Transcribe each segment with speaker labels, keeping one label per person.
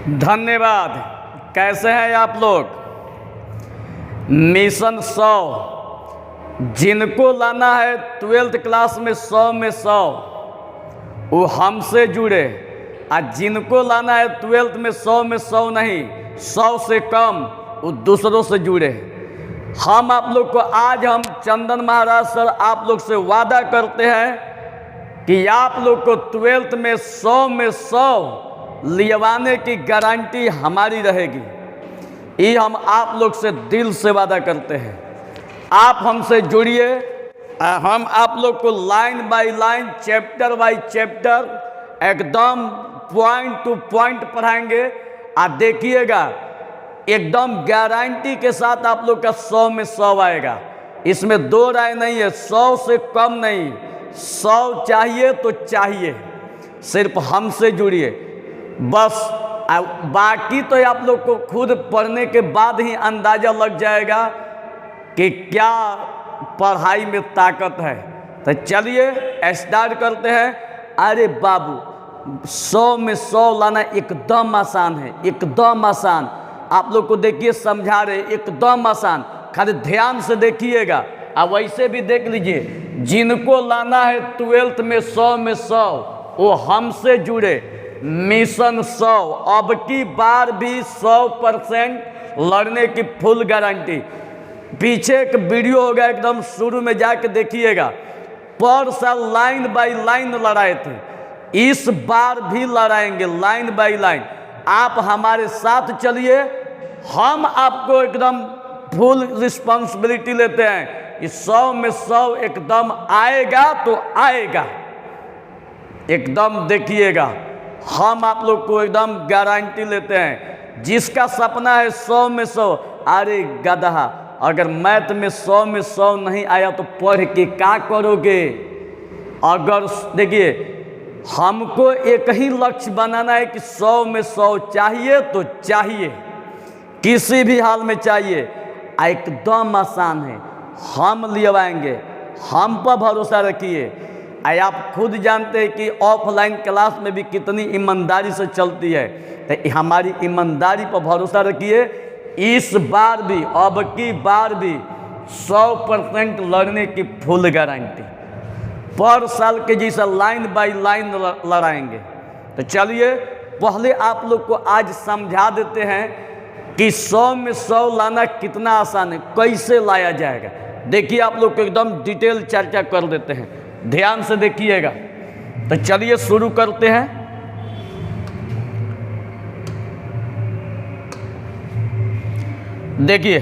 Speaker 1: धन्यवाद। कैसे हैं आप लोग? मिशन 100 जिनको लाना है 12th क्लास में 100 में 100 वो हमसे जुड़े, और जिनको लाना है 12th में 100 में 100 नहीं 100 से कम वो दूसरों से जुड़े। हम आप लोग को आज हम चंदन महाराज सर आप लोग से वादा करते हैं कि आप लोग को 12th में 100 में 100 लियवाने की गारंटी हमारी रहेगी। ये हम आप लोग से दिल से वादा करते हैं। आप हमसे जुड़िए, हम आप लोग को line by line chapter by chapter एकदम पॉइंट टू पॉइंट पढ़ाएंगे। आप देखिएगा एकदम गारंटी के साथ आप लोग का 100 में 100 आएगा। इसमें दो राय नहीं है, 100 से कम नहीं। 100 चाहिए तो चाहिए, सिर्फ हमसे जुड़िए बस। बाकी तो आप लोग को खुद पढ़ने के बाद ही अंदाज़ा लग जाएगा कि क्या पढ़ाई में ताकत है। तो चलिए स्टार्ट करते हैं। अरे बाबू 100 में 100 लाना एकदम आसान है, एकदम आसान। आप लोग को देखिए समझा रहे, एकदम आसान। खाली ध्यान से देखिएगा। अब वैसे भी देख लीजिए, जिनको लाना है 12th में 100 में 100 वो हमसे जुड़े। मिशन 100 अब की बार भी 100% लड़ने की फुल गारंटी। पीछे एक वीडियो होगा, एकदम शुरू में जाके देखिएगा। पर साल लाइन बाय लाइन लड़ाए थे, इस बार भी लड़ाएंगे लाइन बाय लाइन। आप हमारे साथ चलिए, हम आपको एकदम फुल रिस्पॉन्सिबिलिटी लेते हैं कि 100 में 100 एकदम आएगा तो आएगा, एकदम देखिएगा। हम आप लोग को एकदम गारंटी लेते हैं। जिसका सपना है 100 में 100, अरे गधा, अगर मैथ में 100 में 100 नहीं आया तो पढ़ के क्या करोगे? अगर देखिए हमको एक ही लक्ष्य बनाना है कि 100 में 100 चाहिए तो चाहिए, किसी भी हाल में चाहिए। एकदम आसान है, हम लियवाएंगे, हम पर भरोसा रखिए। आप खुद जानते हैं कि ऑफलाइन क्लास में भी कितनी ईमानदारी से चलती है। तो हमारी ईमानदारी पर भरोसा रखिए। इस बार भी, अब की बार भी 100% लड़ने की फुल गारंटी। पर साल के जैसा लाइन बाय लाइन लड़ाएंगे। तो चलिए पहले आप लोग को आज समझा देते हैं कि 100 में 100 लाना कितना आसान है, कैसे लाया जाएगा। देखिए आप लोग को एकदम डिटेल चर्चा कर देते हैं, ध्यान से देखिएगा। तो चलिए शुरू करते हैं। देखिए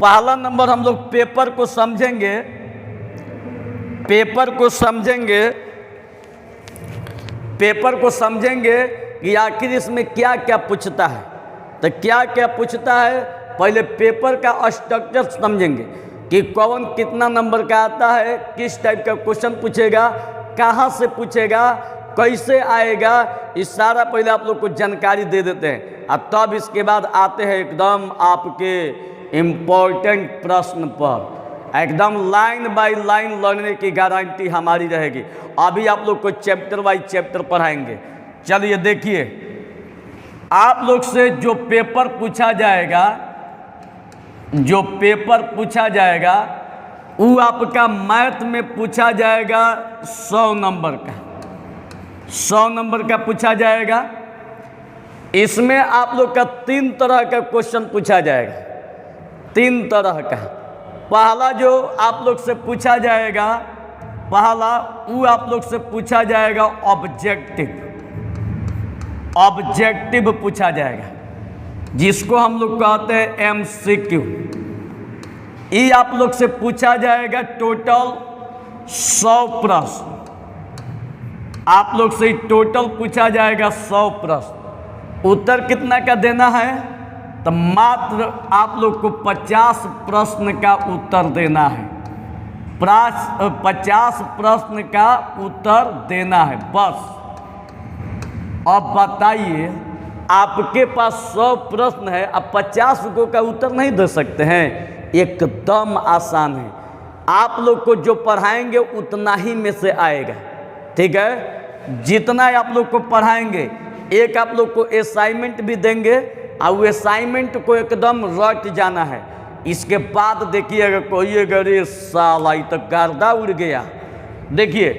Speaker 1: पहला नंबर हम लोग पेपर को समझेंगे, पेपर को समझेंगे कि आखिर इसमें क्या क्या पूछता है। तो क्या क्या पूछता है, पहले पेपर का स्ट्रक्चर समझेंगे कि कौन कितना नंबर का आता है, किस टाइप का क्वेश्चन पूछेगा, कहाँ से पूछेगा, कैसे आएगा। इस सारा पहले आप लोग को जानकारी दे देते हैं, और तब इसके बाद आते हैं एकदम आपके इम्पोर्टेंट प्रश्न पर। एकदम लाइन बाय लाइन लड़ने की गारंटी हमारी रहेगी। अभी आप लोग को चैप्टर बाय चैप्टर पढ़ाएंगे। चलिए देखिए, आप लोग से जो पेपर पूछा जाएगा, जो पेपर पूछा जाएगा वो आपका मैथ में पूछा जाएगा 100 नंबर का, 100 नंबर का पूछा जाएगा। इसमें आप लोग का 3 तरह का क्वेश्चन पूछा जाएगा, 3 तरह का। पहला जो आप लोग से पूछा जाएगा, पहला वो आप लोग से पूछा जाएगा ऑब्जेक्टिव पूछा जाएगा, जिसको हम लोग कहते हैं MCQ। ये आप लोग से पूछा जाएगा टोटल 100 प्रश्न। आप लोग से टोटल पूछा जाएगा 100 प्रश्न। उत्तर कितना का देना है? तो मात्र आप लोग को 50 प्रश्न का उत्तर देना है। 50 प्रश्न का उत्तर देना है बस। अब बताइए, आपके पास 100 प्रश्न है, अब 50 को का उत्तर नहीं दे सकते हैं? एकदम आसान है। आप लोग को जो पढ़ाएंगे उतना ही में से आएगा, ठीक है? जितना आप लोग को पढ़ाएंगे एक आप लोग को असाइनमेंट भी देंगे और वो असाइनमेंट को एकदम रट जाना है। इसके बाद देखिएगा कोई अरे साला ये तो गर्दा उड़ गया। देखिए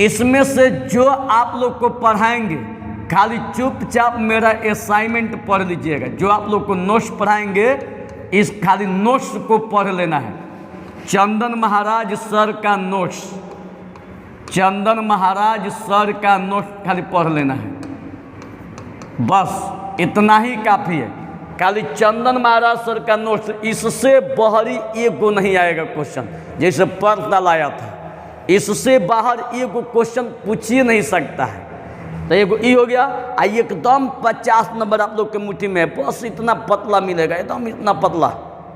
Speaker 1: इसमें से जो आप लोग को पढ़ाएंगे खाली चुपचाप मेरा असाइनमेंट पढ़ लीजिएगा। जो आप लोग को नोट्स पढ़ाएंगे इस खाली नोट्स को पढ़ लेना है। चंदन महाराज सर का नोट्स, चंदन महाराज सर का नोट्स खाली पढ़ लेना है, बस इतना ही काफ़ी है। खाली चंदन महाराज सर का नोट्स, इससे बाहरी एगो नहीं आएगा क्वेश्चन। जैसे पर्सनल आया था, इससे बाहर एगो क्वेश्चन पूछ ही नहीं सकता है। तो एगो ये हो गया। एकदम 50 नंबर आप लोग के मुट्ठी में है, बस इतना पतला मिलेगा, एकदम इतना पतला,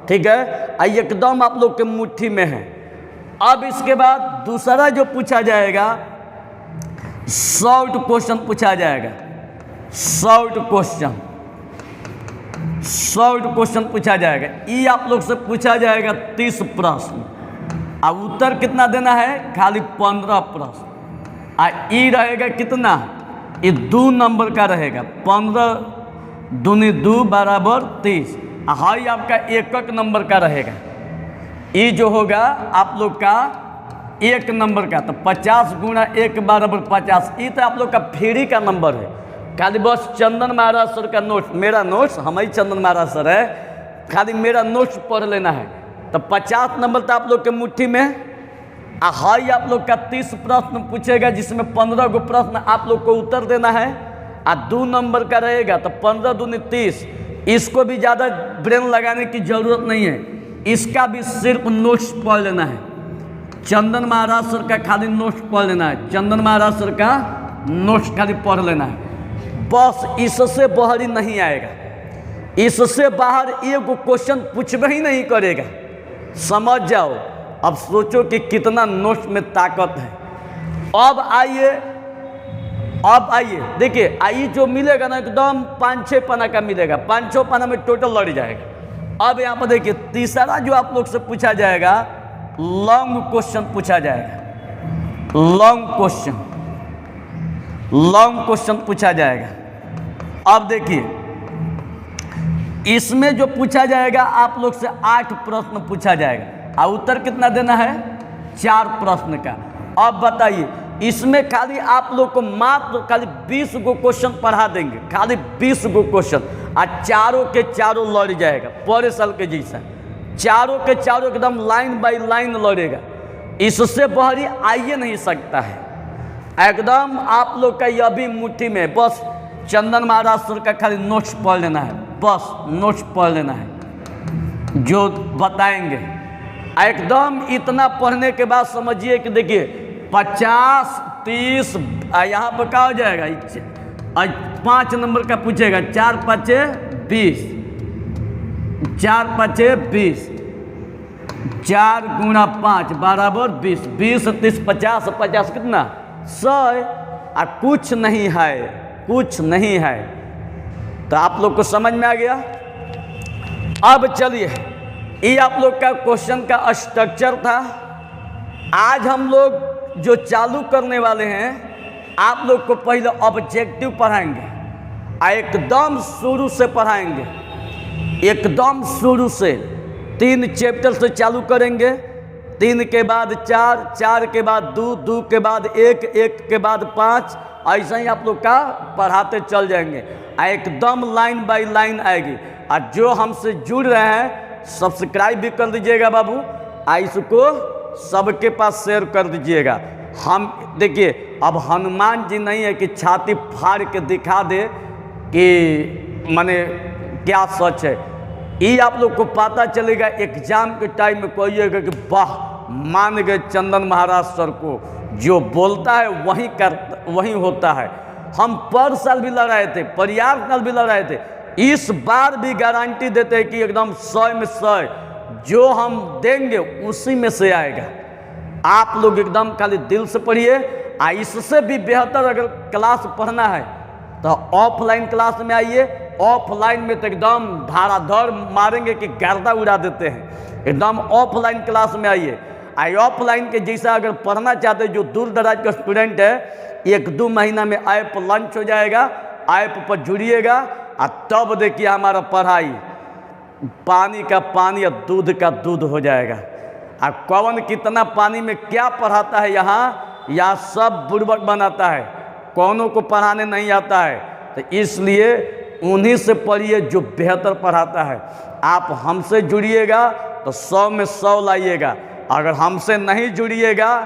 Speaker 1: ठीक है। एकदम आप लोग के मुट्ठी में है। अब इसके बाद दूसरा जो पूछा जाएगा शॉर्ट क्वेश्चन पूछा जाएगा। शॉर्ट क्वेश्चन, शॉर्ट क्वेश्चन पूछा जाएगा। ये आप लोग से पूछा जाएगा 30 प्रश्न, अब उत्तर कितना देना है, खाली 15 प्रश्न। ई रहेगा कितना, ये 2 नंबर का रहेगा, 15 दूनी 2 बराबर 30। हाई आपका 1 नंबर का रहेगा। ये जो होगा आप लोग का 1 नंबर का, तो 50 गुणा 1 बराबर 50। ये तो आप लोग का फ्री का नंबर है। खाली बस चंदन महाराज सर का नोट्स, मेरा नोट्स, हमारी चंदन महाराज सर है, खाली मेरा नोट्स पढ़ लेना है। तो 50 नंबर तो आप लोग के मुट्ठी में। हाई आप लोग का 30 प्रश्न पूछेगा, जिसमें 15 गो प्रश्न आप लोग को उत्तर देना है। 2 नंबर का रहेगा, तो 15 दूनी 30। इसको भी ज़्यादा ब्रेन लगाने की ज़रूरत नहीं है, इसका भी सिर्फ नोट्स पढ़ लेना है। चंदन महाराज सर का खाली नोट्स पढ़ लेना है, चंदन महाराज सर का नोट्स खाली पढ़ लेना है, बस। इससे बाहर ही नहीं आएगा, इससे बाहर एक क्वेश्चन पूछना ही नहीं करेगा, समझ जाओ। अब सोचो कि कितना नोट्स में ताकत है। अब आइए, अब आइए देखिए, आइए जो मिलेगा ना एकदम 5-6 पन्ना का मिलेगा, 5-6 पन्ना में टोटल लड़ जाएगा। अब यहाँ पर देखिए तीसरा जो आप लोग से पूछा जाएगा लॉन्ग क्वेश्चन पूछा जाएगा। लॉन्ग क्वेश्चन, लॉन्ग क्वेश्चन पूछा जाएगा। अब देखिए इसमें जो पूछा जाएगा आप लोग से 8 प्रश्न पूछा जाएगा, और उत्तर कितना देना है, 4 प्रश्न का। अब बताइए इसमें खाली आप लोग को मात्र खाली 20 गो क्वेश्चन पढ़ा देंगे, खाली 20 गो क्वेश्चन, और चारों के चारों लड़ जाएगा पूरे साल के जैसा। चारों के चारों एकदम लाइन बाय लाइन लड़ेगा, इससे बाहरी आइए नहीं सकता है। एकदम आप लोग का यह भी मुट्ठी में, बस चंदन महाराज सर का खाली नोट्स पढ़ लेना है, बस नोट्स पढ़ लेना है जो बताएंगे। एकदम इतना पढ़ने के बाद समझिए कि देखिए 50, 30, यहाँ पर क्या हो जाएगा, 5 नंबर का पूछेगा, 4 5 20, 4 5 20, 4 गुणा 5 बराबर 20, 20 30 50, 50 कितना 100। कुछ नहीं है, कुछ नहीं है। तो आप लोग को समझ में आ गया। अब चलिए, ये आप लोग का क्वेश्चन का स्ट्रक्चर था। आज हम लोग जो चालू करने वाले हैं, आप लोग को पहले ऑब्जेक्टिव पढ़ाएंगे, एकदम शुरू से पढ़ाएंगे, एकदम शुरू से 3 चैप्टर से चालू करेंगे। 3 के बाद 4, 4 के बाद 2, 2 के बाद 1, 1 के बाद 5, ऐसा ही आप लोग का पढ़ाते चल जाएंगे। एकदम लाइन बाय लाइन आएगी। और जो हमसे जुड़ रहे हैं सब्सक्राइब भी कर दीजिएगा बाबू, इसको सबके पास शेयर कर दीजिएगा। हम देखिए अब हनुमान जी नहीं है कि छाती फाड़ के दिखा दे कि माने क्या सच है। ये आप लोग को पता चलेगा एग्जाम के टाइम में, कहिएगा कि वाह मान गए चंदन महाराज सर को, जो बोलता है वही होता है। हम पर साल भी लड़ाए थे, प्रयाग साल भी लड़ाए थे, इस बार भी गारंटी देते हैं कि एकदम 100 में 100 जो हम देंगे उसी में से आएगा। आप लोग एकदम खाली दिल से पढ़िए। इससे भी बेहतर अगर क्लास पढ़ना है तो ऑफलाइन क्लास में आइए। ऑफलाइन में तो एकदम धाराधर मारेंगे कि गर्दा उड़ा देते हैं। एकदम ऑफलाइन क्लास में आइए। ऑफलाइन के जैसा अगर पढ़ना चाहते हैं, जो दूर दराज का स्टूडेंट है, 1-2 महीना में ऐप लॉन्च हो जाएगा, ऐप पर जुड़िएगा और तब देखिए हमारा पढ़ाई पानी का पानी और दूध का दूध हो जाएगा। और कौन कितना पानी में क्या पढ़ाता है यहाँ सब बुड़बक बनाता है, कौनों को पढ़ाने नहीं आता है। तो इसलिए उन्हीं से पढ़िए जो बेहतर पढ़ाता है। आप हमसे जुड़िएगा तो 100 में 100 लाइएगा, अगर हमसे नहीं जुड़िएगा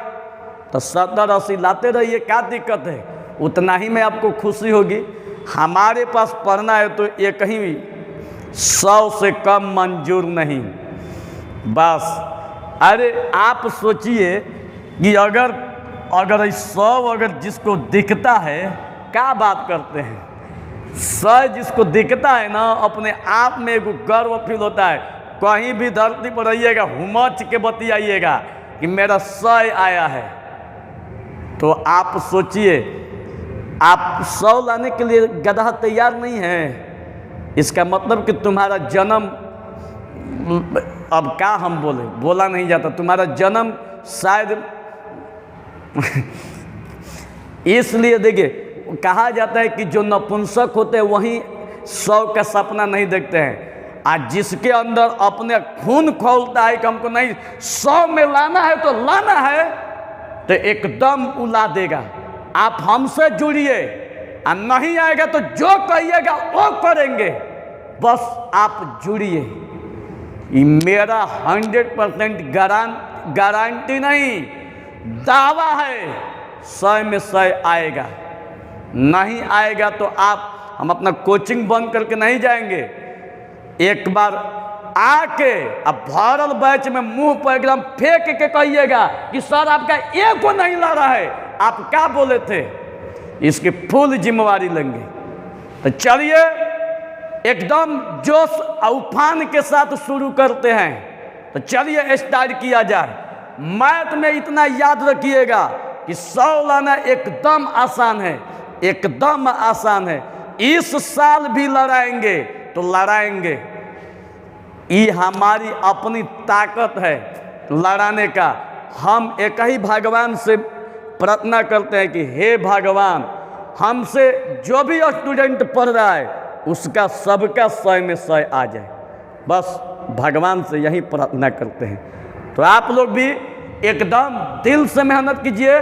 Speaker 1: तो 70-80 लाते रहिए, क्या दिक्कत है, उतना ही में आपको खुशी होगी। हमारे पास पढ़ना है तो ये कहीं 100 से कम मंजूर नहीं। बस अरे आप सोचिए कि अगर 100 अगर जिसको दिखता है, क्या बात करते हैं, 100 जिसको दिखता है ना, अपने आप में एक गर्व फील होता है। कहीं भी धरती पर रहिएगा हुमच के बतियाइएगा कि मेरा 100 आया है। तो आप सोचिए, आप 100 लाने के लिए गधा तैयार नहीं है, इसका मतलब कि तुम्हारा जन्म, अब क्या हम बोला नहीं जाता, तुम्हारा जन्म शायद इसलिए देखिए कहा जाता है कि जो नपुंसक होते हैं वही 100 का सपना नहीं देखते हैं। आज जिसके अंदर अपने खून खौलता है कि हमको नहीं 100 में लाना है तो लाना है, तो एकदम उला देगा। आप हमसे जुड़िए, और नहीं आएगा तो जो कहिएगा वो करेंगे, बस आप जुड़िए। ये मेरा 100% गारंटी नहीं, दावा है 100 में 100 आएगा। नहीं आएगा तो हम अपना कोचिंग बंद करके नहीं जाएंगे। एक बार आके अब भरल बैच में मुंह पर एकदम फेंक के कहिएगा कि सर आपका एक को नहीं ला रहा है, आप क्या बोले थे, इसकी फुल जिम्मेवारी लेंगे। तो चलिए एकदम जोश और उफान के साथ शुरू करते हैं। तो चलिए स्टार्ट किया जाए। मैथ में इतना याद रखिएगा कि 100 लाना एकदम आसान है, एकदम आसान है। इस साल भी लड़ाएंगे तो लड़ाएंगे, ये हमारी अपनी ताकत है लड़ाने का। हम एक ही भगवान से प्रार्थना करते हैं कि हे भगवान, हमसे जो भी स्टूडेंट पढ़ रहा है उसका सबका 100 में 100 आ जाए, बस भगवान से यही प्रार्थना करते हैं। तो आप लोग भी एकदम दिल से मेहनत कीजिए।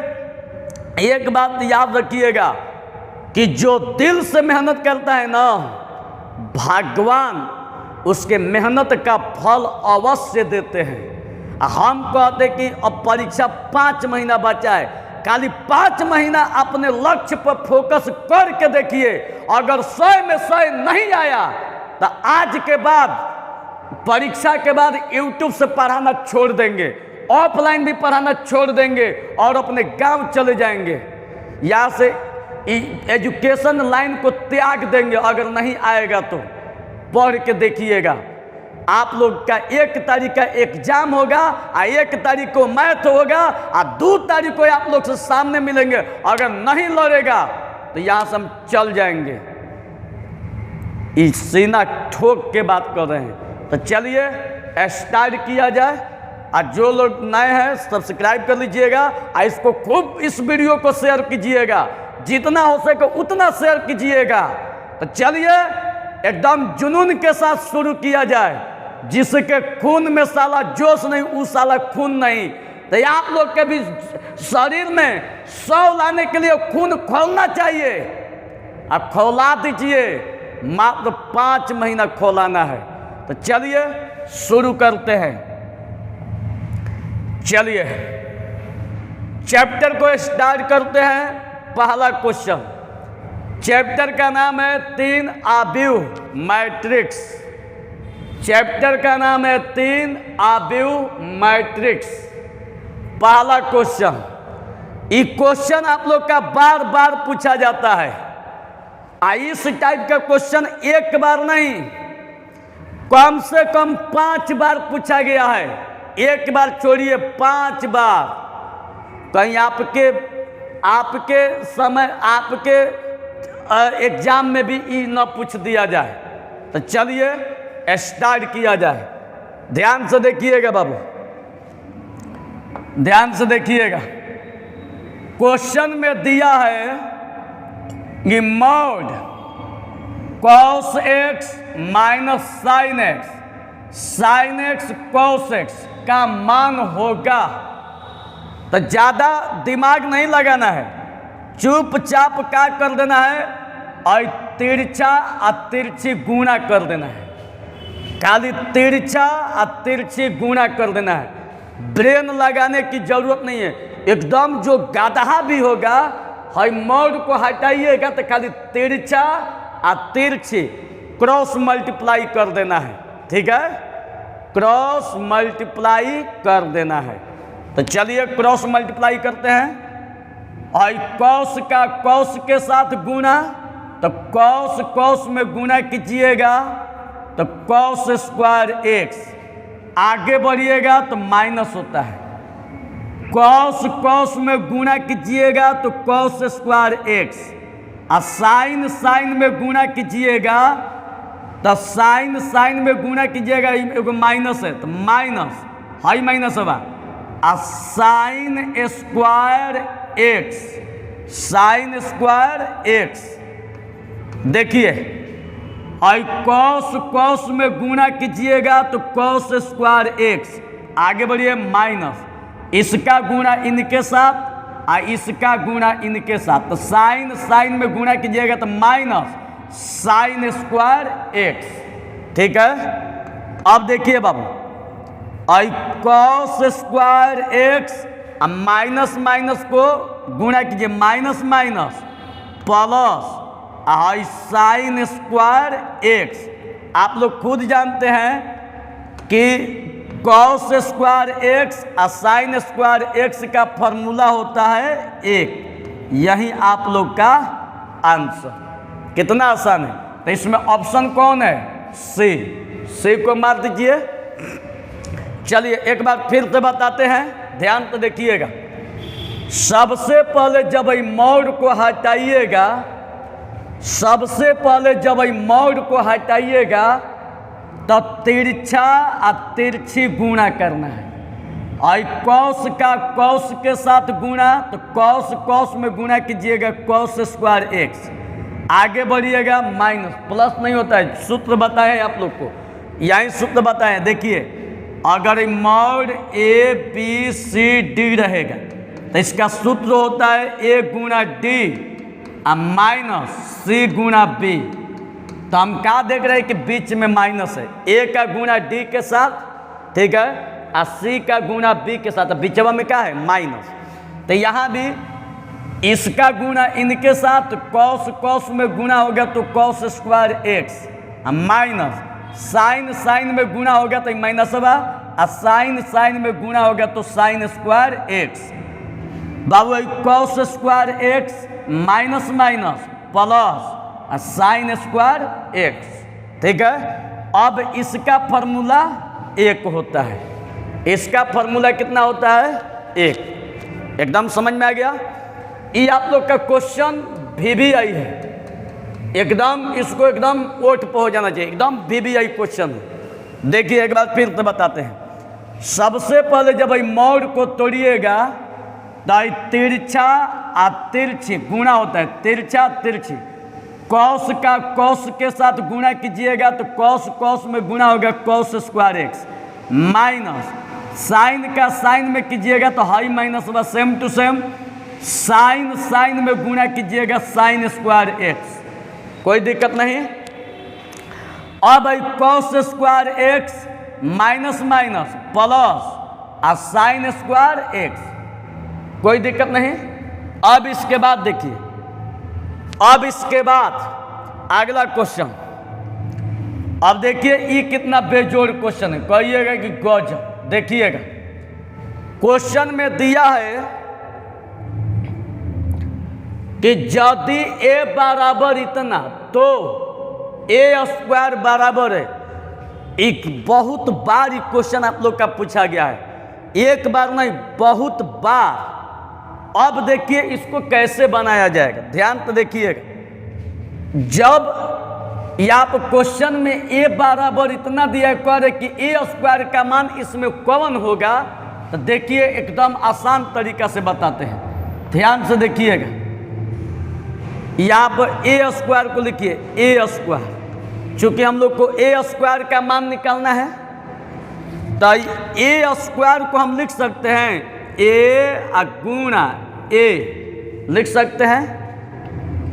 Speaker 1: एक बात याद रखिएगा कि जो दिल से मेहनत करता है ना, भगवान उसके मेहनत का फल अवश्य देते हैं। हम कहते कि अब परीक्षा 5 महीना बचा है, खाली 5 महीना अपने लक्ष्य पर फोकस करके देखिए। अगर 100 में 100 नहीं आया तो आज के बाद, परीक्षा के बाद YouTube से पढ़ाना छोड़ देंगे, ऑफलाइन भी पढ़ाना छोड़ देंगे और अपने गांव चले जाएंगे। यहाँ से एजुकेशन लाइन को त्याग देंगे। अगर नहीं आएगा तो पढ़ के देखिएगा। आप लोग का 1 तारीख का एग्जाम होगा और 1 तारीख को मैथ होगा और 2 तारीख को आप लोग से सामने मिलेंगे। अगर नहीं लड़ेगा तो यहाँ से हम चल जाएंगे। इस सीना ठोक के बात कर रहे हैं। तो चलिए स्टार्ट किया जाए। और जो लोग नए हैं सब्सक्राइब कर लीजिएगा और इसको खूब, इस वीडियो को शेयर कीजिएगा, जितना हो सके उतना शेयर कीजिएगा। तो चलिए एकदम जुनून के साथ शुरू किया जाए। जिसके खून में साला जोश नहीं, उस साला खून नहीं। तो आप लोग के भी शरीर में 100 लाने के लिए खून खोलना चाहिए, अब खौला दीजिए। मात्र 5 महीना खोलाना है। तो चलिए शुरू करते हैं। चलिए चैप्टर को स्टार्ट करते हैं। पहला क्वेश्चन, चैप्टर का नाम है 3 आव्यूह मैट्रिक्स। चैप्टर का नाम है 3 आव्यूह मैट्रिक्स। पहला क्वेश्चन, ये क्वेश्चन आप लोग का बार बार पूछा जाता है। इस टाइप का क्वेश्चन एक बार नहीं, कम से कम 5 बार पूछा गया है। एक बार छोड़िए, 5 बार। कहीं आपके समय, आपके एग्जाम में भी ये न पूछ दिया जाए। तो चलिए स्टार्ट किया जाए। ध्यान से देखिएगा बाबू, ध्यान से देखिएगा। क्वेश्चन में दिया है कि mod cos x minus sine x, sine x cos x का मान होगा। तो ज़्यादा दिमाग नहीं लगाना है, चुपचाप क्या कर देना है, और तिरछा और तिरछी गुणा कर देना है। खाली तिरछा और तिरछी गुणा कर देना है, ब्रेन लगाने की जरूरत नहीं है। एकदम जो गाधा भी होगा, हई मोड को हटाइएगा तो खाली तिरछा और तिरछी क्रॉस मल्टीप्लाई कर देना है। ठीक है, क्रॉस मल्टीप्लाई कर देना है। तो चलिए क्रॉस मल्टीप्लाई करते हैं। और कॉस का कॉस के साथ गुणा, तो कॉस कॉस में गुणा कीजिएगा तो कॉस स्क्वायर एक्स, आगे बढ़िएगा तो माइनस होता है। कॉस कॉस में गुणा कीजिएगा तो कॉस स्क्वायर एक्स, और साइन साइन में गुणा कीजिएगा तो साइन साइन में गुणा कीजिएगा, एगो माइनस है तो माइनस, हाई माइनस होगा, और sign square x, sign square x. देखिए, और कॉस कॉस में गुणा कीजिएगा तो कॉस स्क्वायर एक्स, आगे बढ़िए माइनस, इसका गुणा इनके साथ और इसका गुणा इनके साथ, तो साइन साइन में गुणा कीजिएगा तो माइनस साइन स्क्वायर एक्स। ठीक है, अब देखिए बाबू, और cos square x minus minus को गुणा कीजिए, माइनस माइनस प्लस और साइन स्क्वायर एक्स। आप लोग खुद जानते हैं कि कॉस स्क्वायर एक्स और साइन स्क्वायर एक्स का फॉर्मूला होता है एक। यही आप लोग का आंसर। कितना आसान है। तो इसमें ऑप्शन कौन है, सी, सी को मार दीजिए। चलिए एक बार फिर से बताते हैं, ध्यान तो देखिएगा। सबसे पहले जब ये मोड को हटाइएगा, सबसे पहले जब ये मोड को हटाइएगा तो तिरछा और तिरछी गुणा करना है। और कॉस का कॉस के साथ गुणा, तो कॉस कॉस में गुणा कीजिएगा कॉस स्क्वायर एक्स, आगे बढ़िएगा माइनस, प्लस नहीं होता है। सूत्र बताएं आप लोग को, यही सूत्र बताएं। देखिए, अगर mod A B C D रहेगा तो इसका सूत्र होता है ए गुणा डी और माइनस सी गुणा बी। तो हम क्या देख रहे हैं कि बीच में माइनस है, ए का गुणा डी के साथ, ठीक है, और सी का गुणा बी के साथ, बीचवा में क्या है, माइनस। तो यहाँ भी इसका गुणा इनके साथ, कॉस कॉस में गुणा हो गया तो cos square x, minus sine sine में गुणा हो गया तो माइनस होगा, और साइन साइन में गुणा हो गया तो साइन स्क्वायर एक्स। बाबू cos square x minus minus plus sine square x. ठीक है, अब इसका फॉर्मूला एक होता है, इसका फॉर्मूला कितना होता है, एक। एकदम समझ में आ गया। ये आप लोग का क्वेश्चन VBI है, एकदम इसको एकदम ओट पे हो जाना चाहिए, एकदम VBI क्वेश्चन है। देखिए एक बार फिर से बताते हैं। सबसे पहले जब ये मोड को तोड़िएगा तो तिरछा और तिरछी गुणा होता है, तिरछा तिरछी। कॉस का कॉस के साथ गुणा कीजिएगा तो कॉस कॉस में गुणा होगा cos square x, minus sine का साइन में कीजिएगा तो हाई माइनस होगा, same to same. Sine sine में गुणा कीजिएगा साइन स्क्वायर एक्स, कोई दिक्कत नहीं। अब भाई cos square x minus minus plus और साइन स्क्वायर एक्स, कोई दिक्कत नहीं। अब इसके बाद देखिए, अब इसके बाद अगला क्वेश्चन। अब देखिए ये कितना बेजोड़ क्वेश्चन है, कहिएगा कि गजब। देखिएगा क्वेश्चन में दिया है कि यदि ए बराबर इतना तो ए स्क्वायर बराबर है। एक बहुत बार ये क्वेश्चन आप लोग का पूछा गया है, एक बार नहीं बहुत बार। अब देखिए इसको कैसे बनाया जाएगा, ध्यान तो देखिएगा। जब ये आप क्वेश्चन में ए बराबर इतना दिया करे कि ए स्क्वायर का मान इसमें कौन होगा, तो देखिए एकदम आसान तरीका से बताते हैं, ध्यान से देखिएगा। यहाँ पर ए स्क्वायर को लिखिए, ए स्क्वायर चूंकि हम लोग को ए स्क्वायर का मान निकालना है, तो ए स्क्वायर को हम लिख सकते हैं ए गुणा ए, लिख सकते हैं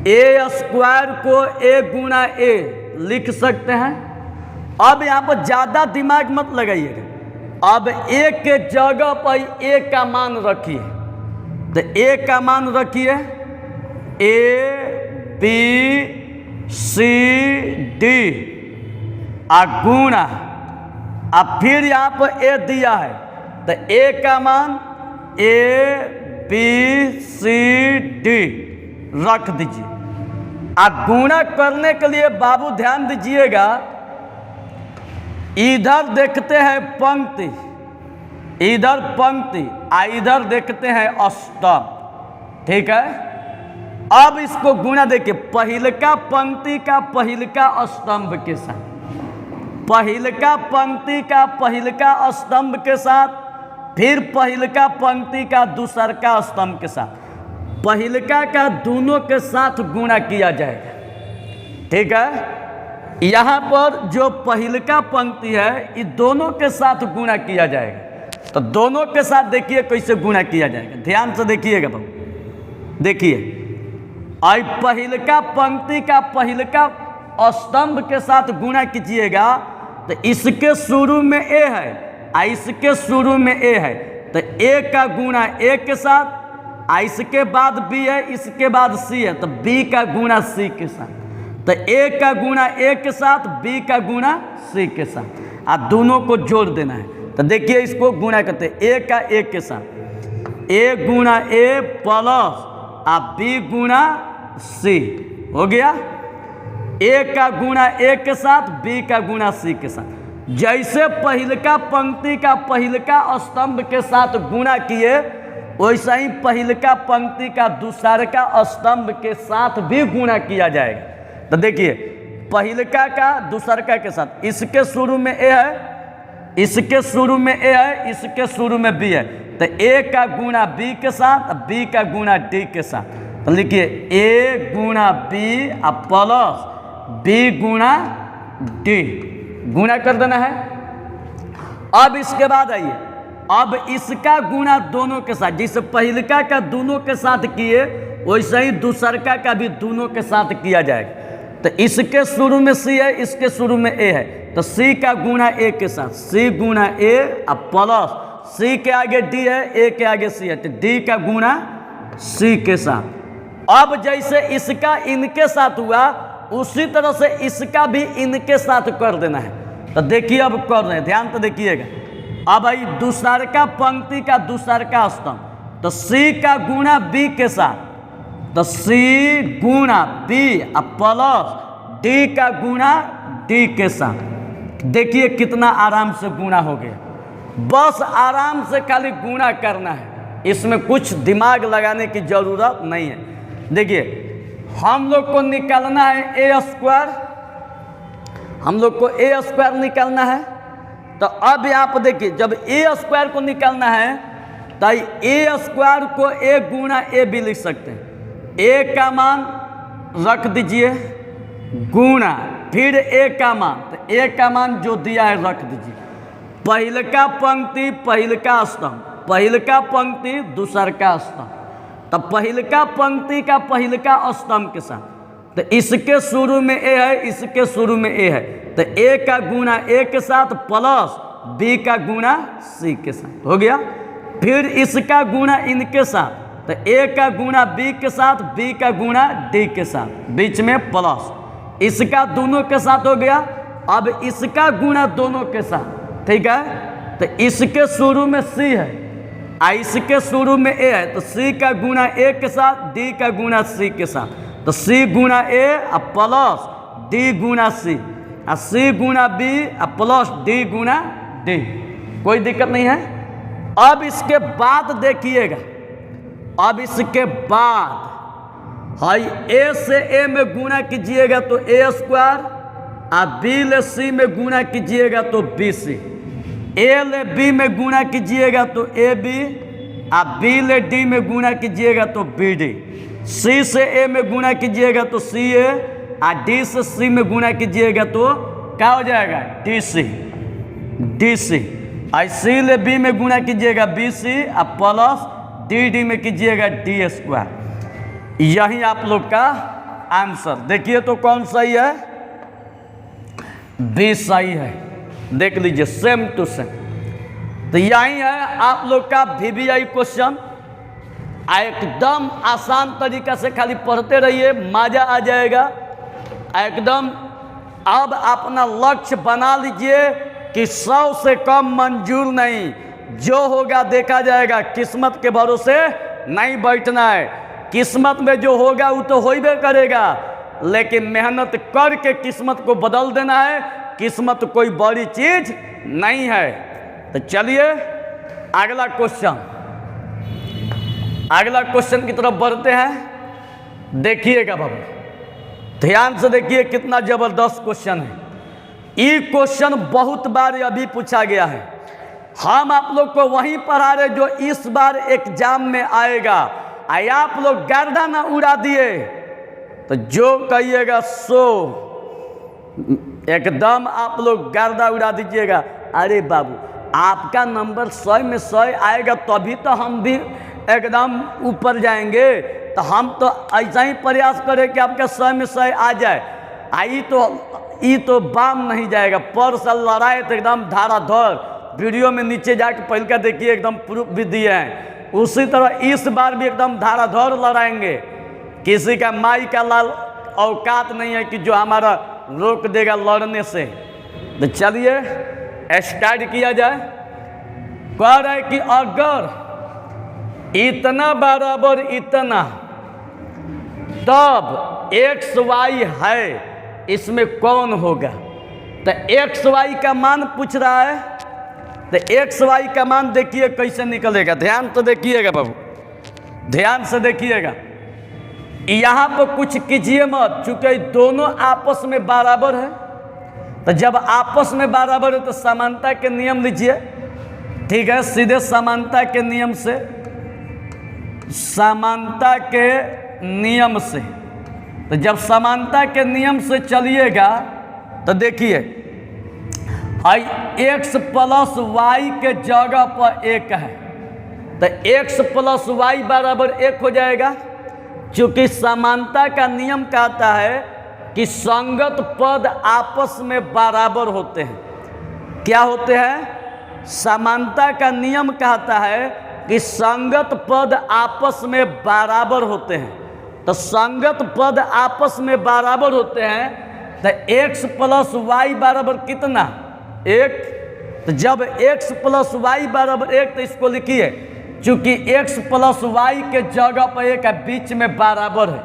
Speaker 1: ए स्क्वायर को ए गुणा ए लिख सकते हैं। अब यहाँ पर ज़्यादा दिमाग मत लगाइएगा, अब ए के जगह पर ए का मान रखिए, तो ए का मान रखिए ए बी सी डी गुणा, अब फिर यहाँ पर ए दिया है तो ए का मान ए बी सी डी रख दीजिए। गुणा करने के लिए बाबू ध्यान दीजिएगा, इधर देखते हैं पंक्ति, इधर पंक्ति इधर देखते हैं स्तंभ, ठीक है। अब इसको गुणा देखिए, पहिलका पंक्ति का पहिलका स्तंभ के साथ, पहिलका पंक्ति का पहिलका स्तंभ के साथ, फिर पहिलका पंक्ति का दूसरका स्तंभ के साथ, पहिलका का दोनों के साथ गुणा किया जाएगा, ठीक है। यहाँ पर जो पहिलका पंक्ति है ये दोनों के साथ गुणा किया जाएगा, तो दोनों के साथ देखिए कैसे गुणा किया जाएगा, ध्यान से देखिएगा बाबू। देखिए आई पहिलका पंक्ति का पहिलका स्तंभ के साथ गुणा कीजिएगा तो इसके शुरू में ए है, इसके शुरू में ए है, तो ए का गुणा ए के साथ, इसके बाद बी है, इसके बाद सी है, तो बी का गुणा सी के साथ, तो ए का गुणा ए के साथ, बी का गुणा सी के साथ, दोनों को जोड़ देना है। तो देखिए इसको गुणा करते हैं, ए का ए के साथ, ए गुणा ए प्लस बी गुणा सी, हो गया। ए का गुणा ए के साथ, बी का गुणा सी के साथ। जैसे पहिलका पंक्ति का पहिलका स्तंभ के साथ गुणा किए, वैसा ही पहिलका पंक्ति का दूसरका स्तंभ के साथ भी गुणा किया जाएगा। तो देखिए पहिलका का दूसरका के साथ, इसके शुरू में ए है, इसके शुरू में ए है, इसके शुरू में बी है, तो ए का गुणा बी के साथ, बी का गुणा डी के साथ। तो लिखिए ए गुणा बी प्लस बी गुणा डी, गुणा कर देना है। अब इसके बाद आइए, अब इसका गुणा दोनों के साथ, जिसे पहिलका का दोनों के साथ किए वैसे ही दूसरका का भी दोनों के साथ किया जाएगा। तो इसके शुरू में सी है, इसके शुरू में ए है, तो सी का गुणा ए के साथ, सी गुणा ए प्लस सी के आगे डी है, ए के आगे सी है, तो डी का गुणा सी के साथ। अब जैसे इसका इनके साथ हुआ उसी तरह से इसका भी इनके साथ कर देना है। तो देखिए अब कर रहे हैं, ध्यान तो देखिएगा। अब आई दूसरका पंक्ति का दूसरका स्तंभ, तो सी का गुणा बी के साथ, तो सी गुणा बी प्लस डी का गुणा डी के साथ। देखिए कितना आराम से गुणा हो गया, बस आराम से खाली गुणा करना है, इसमें कुछ दिमाग लगाने की जरूरत नहीं है। देखिए हम लोग को निकालना है ए स्क्वायर, हम लोग को ए स्क्वायर निकालना है। तो अब यहाँ पर देखिए जब ए स्क्वायर को निकालना है तो ए स्क्वायर को ए गुणा ए भी लिख सकते हैं। ए का मान रख दीजिए गुणा फिर ए का मान, तो ए का मान जो दिया है रख दीजिए। पहिलका पंक्ति पहिलका स्तंभ, पहिलका पंक्ति दूसरका स्तंभ, तो पहिलका पंक्ति का पहिलका स्तंभ के साथ, तो इसके शुरू में ए है, इसके शुरू में ए है, तो ए का गुणा ए के साथ प्लस बी का गुणा सी के साथ, हो गया। फिर इसका गुणा इनके साथ, तो ए का गुणा बी के साथ, बी का गुणा डी के साथ, बीच में प्लस, इसका दोनों के साथ हो गया। अब इसका गुणा दोनों के साथ, ठीक है। तो इसके शुरू में सी है, इसके शुरू में ए है, तो सी का गुणा ए के साथ, डी का गुणा सी के साथ, तो सी गुणा ए प्लस डी गुणा सी, सी गुणा बी प्लस डी गुणा डी, कोई दिक्कत नहीं है। अब इसके बाद देखिएगा, अब इसके बाद हाई ए से ए में गुणा कीजिएगा तो ए स्क्वायर, बी ले सी में गुणा कीजिएगा तो बी सी, ए ले बी में गुणा कीजिएगा तो ए बी, बी ले डी में गुणा कीजिएगा तो बी डी, सी से ए में गुणा कीजिएगा तो सी ए, डी से सी में गुणा कीजिएगा तो क्या हो जाएगा, डी सी। सी ले बी में गुणा कीजिएगा बी सी, और प्लस डी में कीजिएगा डी स्क्वायर। यही आप लोग का आंसर। देखिए तो कौन सही है, बी सही है। देख लीजिए सेम टू सेम। तो यही है आप लोग का VBI क्वेश्चन। एकदम आसान तरीका से खाली पढ़ते रहिए, मजा आ जाएगा एकदम। अब अपना लक्ष्य बना लीजिए कि 100 से कम मंजूर नहीं, जो होगा देखा जाएगा। किस्मत के भरोसे नहीं बैठना है, किस्मत में जो होगा वो तो होइबे करेगा, लेकिन मेहनत करके किस्मत को बदल देना है। किस्मत कोई बड़ी चीज नहीं है। तो चलिए अगला क्वेश्चन की तरफ बढ़ते हैं। देखिएगा बाबू, ध्यान से देखिए कितना जबरदस्त क्वेश्चन है। ये क्वेश्चन बहुत बार अभी पूछा गया है। हम आप लोग को वहीं पढ़ा रहे जो इस बार एग्जाम में आएगा। आप लोग गर्दा ना उड़ा दिए तो जो कहिएगा सो एकदम आप लोग गर्दा उड़ा दीजिएगा। अरे बाबू आपका नंबर 100 में 100 आएगा तभी तो हम भी एकदम ऊपर जाएंगे। तो हम तो ऐसा ही प्रयास करें कि आपका 100 में 100 आ जाए। ये तो बाम नहीं जाएगा। पर साल लड़ाए तो एकदम धाराधर, वीडियो में नीचे जाके पहले का देखिए एकदम प्रूफ भी दिए हैं। उसी तरह इस बार भी एकदम धाराधर लड़ाएंगे। किसी का माई का लाल औकात नहीं है कि जो हमारा रोक देगा लड़ने से। तो चलिए स्टार्ट किया जाए। कह रहा है कि अगर इतना बराबर इतना तब एक्स वाई है, इसमें कौन होगा। तो एक्स वाई का मान पूछ रहा है। तो एक्स वाई का मान देखिए कैसे निकलेगा। ध्यान से देखिएगा बाबू, ध्यान से देखिएगा। यहाँ पर कुछ कीजिए मत, चूंकि दोनों आपस में बराबर है। तो जब आपस में बराबर है तो समानता के नियम लीजिए। ठीक है, सीधे समानता के नियम से, समानता के नियम से। तो जब समानता के नियम से चलिएगा तो देखिए एक्स प्लस वाई के जगह पर एक है। तो एक्स प्लस वाई बराबर एक हो जाएगा। क्योंकि समानता का नियम कहता है कि संगत पद आपस में बराबर होते हैं। क्या होते हैं? समानता का नियम कहता है कि संगत पद आपस में बराबर होते हैं। तो संगत पद आपस में बराबर होते हैं। तो x प्लस वाई बराबर कितना? एक। तो जब x प्लस वाई बराबर एक, तो इसको लिखिए चूंकि x प्लस वाई के जगह पर एक है, बीच में बराबर है।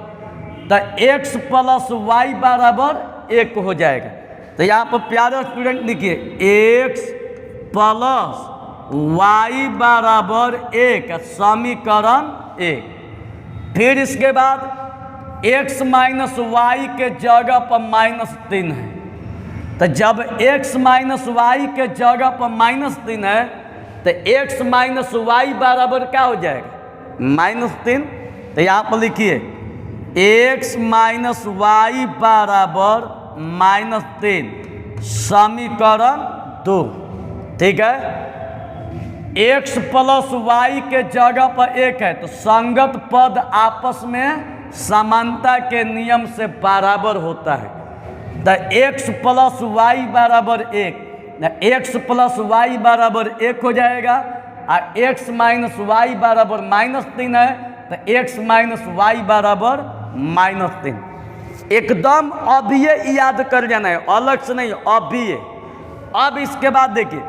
Speaker 1: तो x प्लस वाई बराबर एक हो जाएगा। तो यहाँ पर प्यारे स्टूडेंट लिखिए x प्लस वाई बराबर एक, समीकरण एक। फिर इसके बाद x माइनस वाई के जगह पर -3 है। तो जब x माइनस वाई के जगह पर -3 है तो x माइनस वाई बराबर क्या हो जाएगा? -3। तो यहाँ पर लिखिए x माइनस वाई बराबर -3, समीकरण 2। ठीक है, x प्लस वाई के जगह पर एक है तो संगत पद आपस में समानता के नियम से बराबर होता है। तो x प्लस वाई बराबर एक, x प्लस वाई बराबर एक हो जाएगा। और x माइनस वाई बराबर -3 है तो x माइनस वाई बराबर -3। एकदम अभी ये याद कर जाना है, अलग से नहीं, अभी ये। अब इसके बाद देखिए,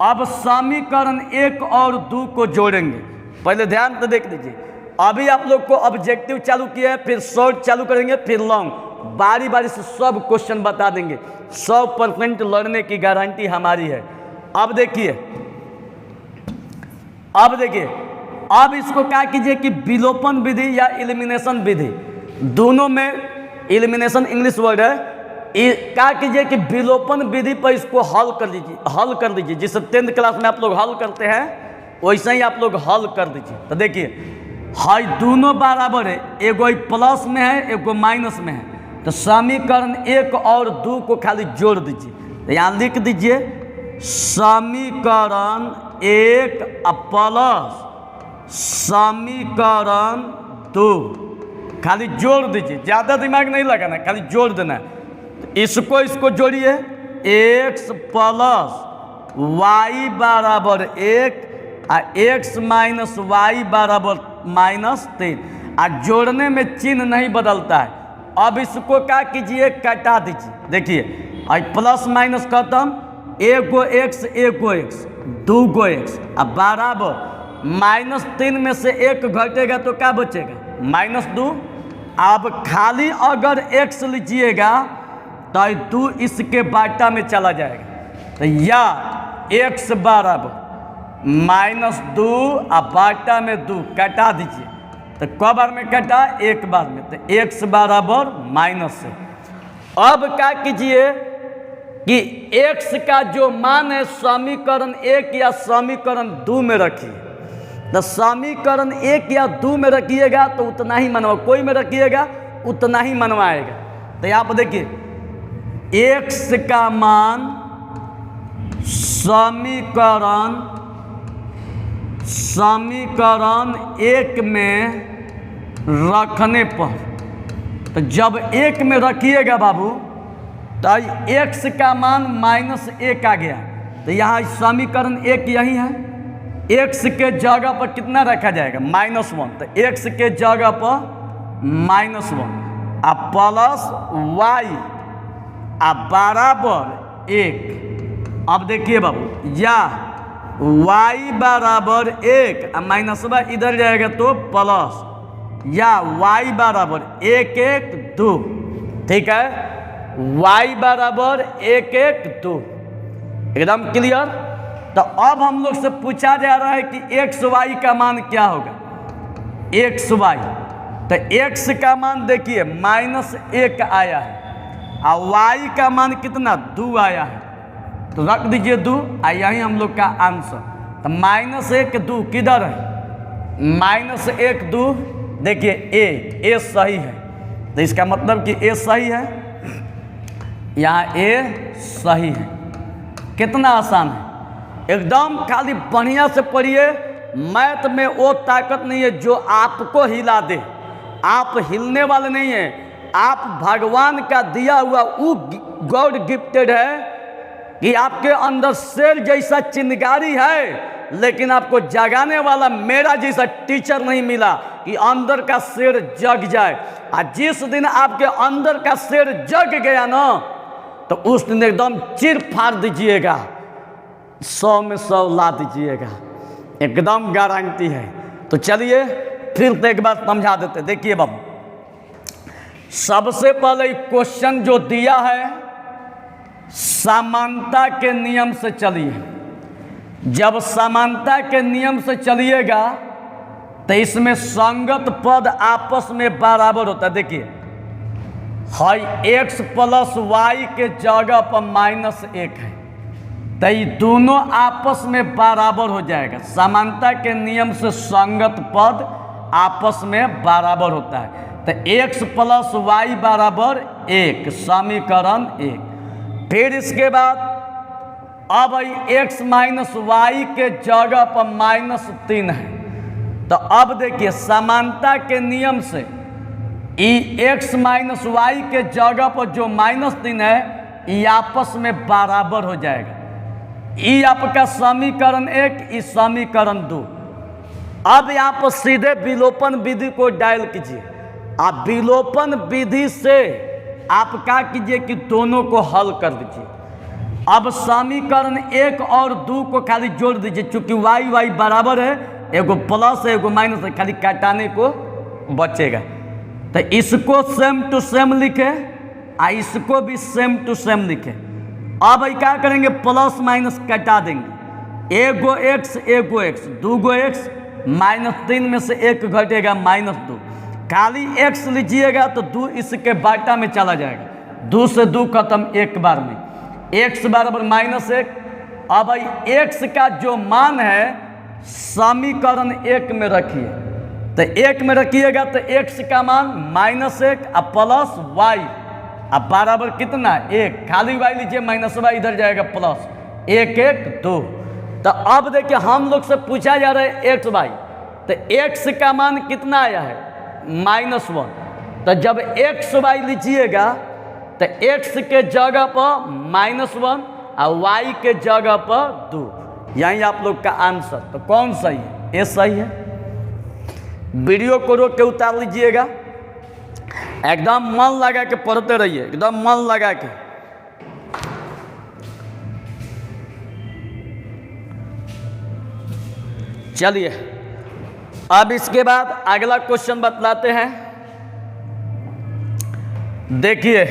Speaker 1: अब समीकरण 1 और 2 को जोड़ेंगे। पहले ध्यान से देख लीजिए। अभी आप लोग को ऑब्जेक्टिव चालू किया है, फिर शॉर्ट चालू करेंगे, फिर लॉन्ग। बारी बारी से सब क्वेश्चन बता देंगे। 100% लड़ने की गारंटी हमारी है। अब देखिए, अब इसको क्या कीजिए कि विलोपन विधि या एलिमिनेशन विधि, दोनों में एलिमिनेशन इंग्लिश वर्ड है। क्या कीजिए कि विलोपन विधि पर इसको हल कर लीजिए। जिसे 10th क्लास में आप लोग हल करते हैं वैसे ही आप लोग हल कर दीजिए। तो देखिए, हाई दोनों बराबर है, एगो प्लस में है एगो माइनस में है। तो समीकरण 1 और 2 को खाली जोड़ दीजिए। तो यहाँ लिख दीजिए समीकरण 1 प्लस समीकरण 2, खाली जोड़ दीजिए, ज़्यादा दिमाग नहीं लगाना, खाली जोड़ देना है। तो इसको जोड़िए, x प्लस वाई बराबर 1 और x माइनस वाई बराबर -3। और जोड़ने में चिन्ह नहीं बदलता है। अब इसको क्या कीजिए, कटा दीजिए। देखिए और प्लस माइनस खत्म, एक गो x एक गो x, 2 गो x, अब बराबर -3 में से 1 घटेगा तो क्या बचेगा, -2। अब खाली अगर x लीजिएगा तो 2 इसके बाटा में चला जाएगा। तो या x बराबर -2 और बाटा में 2 कटा दीजिए। तो क बार में कटा, एक बार में, तो x बराबर -। अब क्या कीजिए कि x का जो मान है समीकरण 1 या समीकरण 2 में रखिए। तो समीकरण 1 या 2 में रखिएगा तो उतना ही मनवा, कोई में रखिएगा उतना ही मनवाएगा। तो यहाँ पर देखिए x का मान समीकरण 1 में रखने पर, तो जब 1 में रखिएगा बाबू तो x का मान -1 आ गया। तो यहाँ समीकरण 1 यही है, x के जगह पर कितना रखा जाएगा, -1। तो x के जगह पर -1 और प्लस y और बराबर 1। अब देखिए बाबू, या y बराबर 1 और माइनसवा इधर जाएगा तो प्लस, या y बराबर 1 1 2, ठीक है, y बराबर 1 1 2, एकदम क्लियर। तो अब हम लोग से पूछा जा रहा है कि एक्स वाई का मान क्या होगा, एक्स वाई। तो x का मान देखिए -1 आया है और y का मान कितना 2 आया है। तो रख दीजिए 2 और यही हम लोग का आंसर। तो -1 2 किधर है, -1 2, देखिए a सही है। तो इसका मतलब कि a सही है, यहाँ a सही है। कितना आसान है, एकदम खाली बढ़िया से पढ़िए। मैथ में वो ताकत नहीं है जो आपको हिला दे, आप हिलने वाले नहीं हैं। आप भगवान का दिया हुआ वो गॉड गिफ्टेड है कि आपके अंदर शेर जैसा चिंगारी है, लेकिन आपको जगाने वाला मेरा जैसा टीचर नहीं मिला कि अंदर का शेर जग जाए। और जिस दिन आपके अंदर का शेर जग गया ना, तो उस दिन एकदम चिर फाड़ दीजिएगा, 100 में 100 ला दीजिएगा, एकदम गारंटी है। तो चलिए फिर तो एक बार समझा देते। देखिए बाबू, सबसे पहले क्वेश्चन जो दिया है समानता के नियम से चलिए। जब समानता के नियम से चलिएगा तो इसमें संगत पद आपस में बराबर होता है। देखिए है x प्लस वाई के जगह पर -1 है, तो ये दोनों आपस में बराबर हो जाएगा। समानता के नियम से संगत पद आपस में बराबर होता है। तो x प्लस वाई बराबर 1, समीकरण 1। फिर इसके बाद अब x माइनस वाई के जगह पर -3 है। तो अब देखिए समानता के नियम से x माइनस वाई के जगह पर जो -3 है ये आपस में बराबर हो जाएगा। ये आपका समीकरण 1, ये समीकरण 2। अब यहाँ पर सीधे विलोपन विधि को डायल कीजिए। आप विलोपन विधि से आप क्या कीजिए कि दोनों को हल कर दीजिए। अब समीकरण 1 और 2 को खाली जोड़ दीजिए, चूंकि वाई वाई बराबर है, एगो प्लस है एगो माइनस है, खाली काटाने को बचेगा। तो इसको सेम टू सेम लिखे और इसको भी सेम टू सेम लिखे। अब क्या करेंगे, प्लस माइनस कटा देंगे, एगो x एगो x, 2 गो x, -3 में से 1 घटेगा -2। खाली x लीजिएगा तो 2 इसके बाटा में चला जाएगा, 2 से 2 खत्म, एक बार में x बराबर -1। अब x का जो मान है समीकरण 1 में रखिए। तो 1 में रखिएगा तो x का मान -1 और प्लस y, अब बराबर कितना 1, खाली y लीजिए माइनस y इधर जाएगा प्लस 1 1 2। तो अब देखिए हम लोग से पूछा जा रहा है एक्स वाई, तो x का मान कितना आया है -1। तो जब एक्स वाई लीजिएगा तो x के जगह पर -1 और y के जगह पर 2, यही आप लोग का आंसर। तो कौन सही है? ये सही है। वीडियो को रोक के उतार लीजिएगा, एकदम मन लगा के पढ़ते रहिए, एकदम मन लगा के। चलिए अब इसके बाद अगला क्वेश्चन बतलाते हैं। देखिए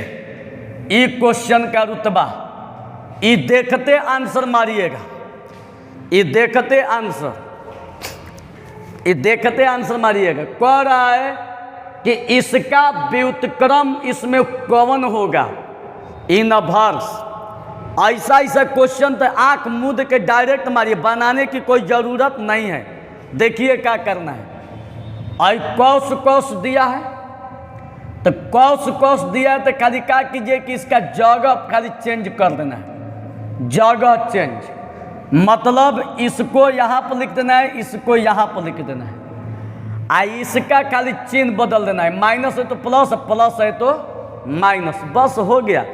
Speaker 1: ई क्वेश्चन का रुतबा, ई देखते आंसर मारिएगा, ये देखते आंसर, ये देखते आंसर मारिएगा। कह रहा है कि इसका व्युत्क्रम इसमें कौन होगा इन वर्स। ऐसा ऐसा क्वेश्चन तो आंख मूंद के डायरेक्ट मारिए, बनाने की कोई ज़रूरत नहीं है। देखिए क्या करना है। आई कॉस कॉस दिया है, तो कॉस कॉस दिया है तो खाली क्या कीजिए कि इसका जगह खाली चेंज कर देना है, जगह चेंज, मतलब इसको यहाँ पर लिख देना है, इसको यहाँ पर लिख देना है, इसका खाली चिन्ह बदल देना है। माइनस है तो प्लस, प्लस है तो माइनस, बस हो गया।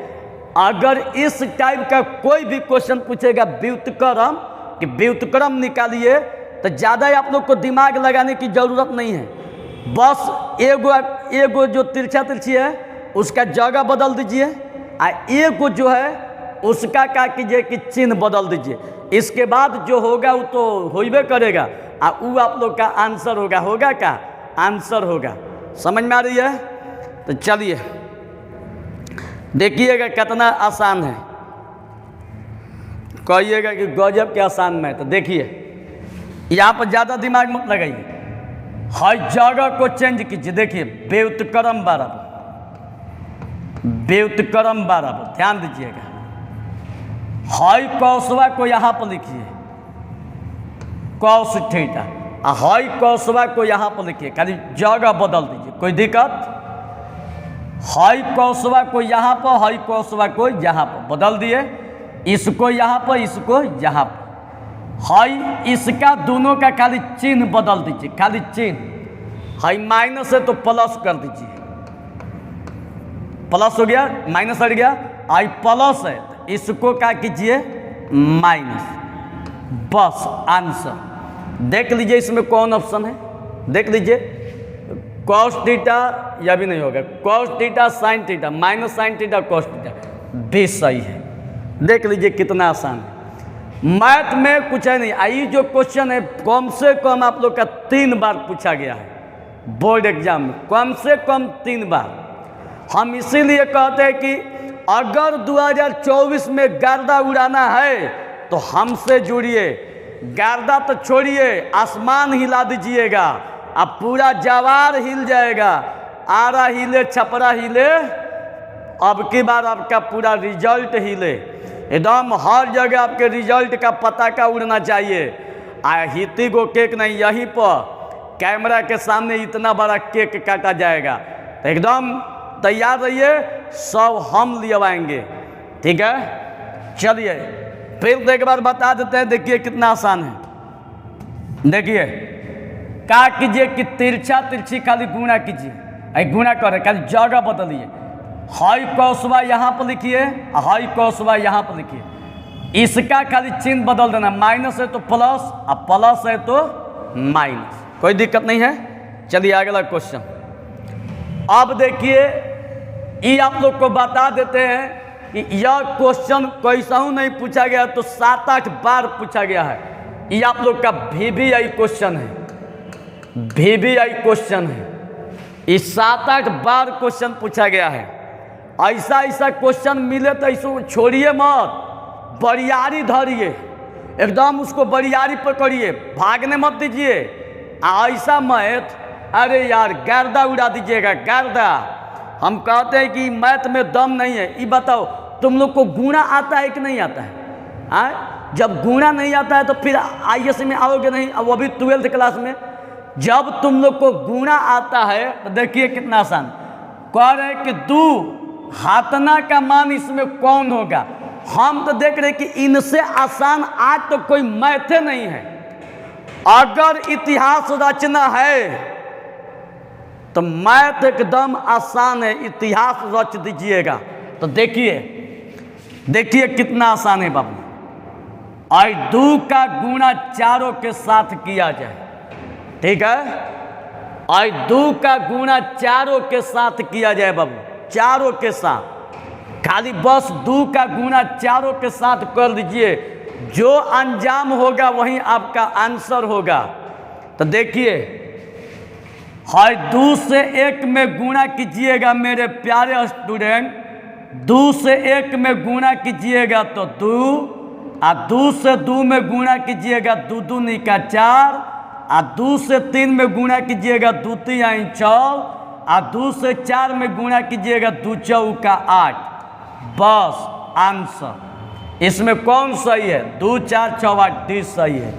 Speaker 1: अगर इस टाइप का कोई भी क्वेश्चन पूछेगा व्युत्क्रम कि व्युत्क्रम निकालिए, तो ज़्यादा आप लोग को दिमाग लगाने की ज़रूरत नहीं है। बस एगो जो तिरछा तिरछी है उसका जगह बदल दीजिए, एगो जो है उसका क्या कीजिए कि चिन्ह बदल दीजिए। इसके बाद जो होगा वो तो होइबे करेगा, वो आप लोग का आंसर होगा। होगा क्या? आंसर होगा। समझ में आ रही है? तो चलिए देखिएगा कितना आसान है, कहिएगा कि गजब के आसान में। तो देखिए यहाँ पर ज़्यादा दिमाग मत लगाइए, हर जगह को चेंज कीजिए। देखिए व्युत्क्रम बराबर, व्युत्क्रम बराबर, ध्यान दीजिएगा। हाई कौसवा को यहाँ पर लिखिए कॉस थीटा, हाई कौसवा को यहाँ पर लिखिए, खाली जगह बदल दीजिए, कोई दिक्कत। हाई कौसवा को यहाँ पर, हाई कौसवा को यहाँ पर बदल दिए, इसको यहाँ पर, इसको यहाँ पर। हाई इसका दोनों का खाली चिन्ह बदल दीजिए, खाली चिन्ह। हाई माइनस है तो प्लस कर दीजिए, प्लस हो गया, माइनस हट गया। आई प्लस है तो इसको क्या कीजिए माइनस, बस आंसर। देख लीजिए इसमें कौन ऑप्शन है, देख लीजिए। कॉस थीटा यह भी नहीं होगा, cos theta sine theta, minus sine theta cos theta भी सही है। देख लीजिए कितना आसान है। मैथ में कुछ है नहीं। आई जो क्वेश्चन है कम से कम आप लोग का 3 बार पूछा गया है बोर्ड एग्जाम में, कम से कम 3 बार। हम इसीलिए कहते हैं कि अगर 2024 में गर्दा उड़ाना है तो हमसे जुड़िए। गर्दा तो छोड़िए, आसमान हिला दीजिएगा, अब पूरा जवार हिल जाएगा, आरा हिले, छपरा हिले, अब की बार आपका पूरा रिजल्ट हिले, एकदम हर जगह आपके रिजल्ट का पताका उड़ना चाहिए। हिती को केक नहीं, यहीं पर कैमरा के सामने इतना बड़ा केक काटा जाएगा, तो एकदम तैयार रहिए, सब हम लिवाएंगे, ठीक है। चलिए फिर एक बार बता देते हैं, देखिए कितना आसान है। देखिए क्या कीजिए कि तिरछा तिरछी खाली गुणा कीजिए, गुणा करें, खाली जगह बदलिए। हाई कौसवा यहाँ पर लिखिए, हाई कौसवा यहाँ पर लिखिए, इसका खाली चिन्ह बदल देना, माइनस है तो प्लस, अब प्लस है तो माइनस, कोई दिक्कत नहीं है। चलिए अगला क्वेश्चन। अब देखिए ये आप लोग को बता देते हैं कि यह क्वेश्चन कैसा नहीं पूछा गया, तो 7-8 बार पूछा गया है। ये आप लोग का VVI क्वेश्चन है, VVI क्वेश्चन है, ये 7-8 बार क्वेश्चन पूछा गया है। ऐसा ऐसा क्वेश्चन मिले तो इसको छोड़िए मत, बरियारी धरिए, एकदम उसको बरियारी पकड़िए, भागने मत दीजिए। ऐसा मैथ, अरे यार गर्दा उड़ा दीजिएगा, गर्दा। हम कहते हैं कि मैथ में दम नहीं है। ये बताओ तुम लोग को गुणा आता है कि नहीं आता है? जब गुणा नहीं आता है तो फिर IAS में आओगे नहीं, वो भी 12th क्लास में। जब तुम लोग को गुणा आता है तो देखिए कितना आसान। कह रहे हैं कि 2 हाथना का मान इसमें कौन होगा? हम तो देख रहे कि इनसे आसान आज तो कोई मैथे नहीं है। अगर इतिहास रचना है तो मैथ एकदम आसान है, इतिहास रच दीजिएगा तो देखिए कितना आसान है बाबू। और 2 का गुणा चारों के साथ किया जाए, ठीक है? और 2 का गुणा चारों के साथ किया जाए बाबू, चारों के साथ। खाली बस 2 का गुणा चारों के साथ कर दीजिए, जो अंजाम होगा वही आपका आंसर होगा। तो देखिए, हर 2 से 1 में गुणा कीजिएगा मेरे प्यारे स्टूडेंट, 2 से 1 में गुणा कीजिएगा तो 2, और 2 से 2 में गुणा कीजिएगा 2 दूनी का 4, और 2 से 3 में गुणा कीजिएगा 2 तिहाई 6, और 2 से 4 में गुणा कीजिएगा 2 चौका 8। बस आंसर। इसमें कौन सही है? 2 4 6 8 डी सही है।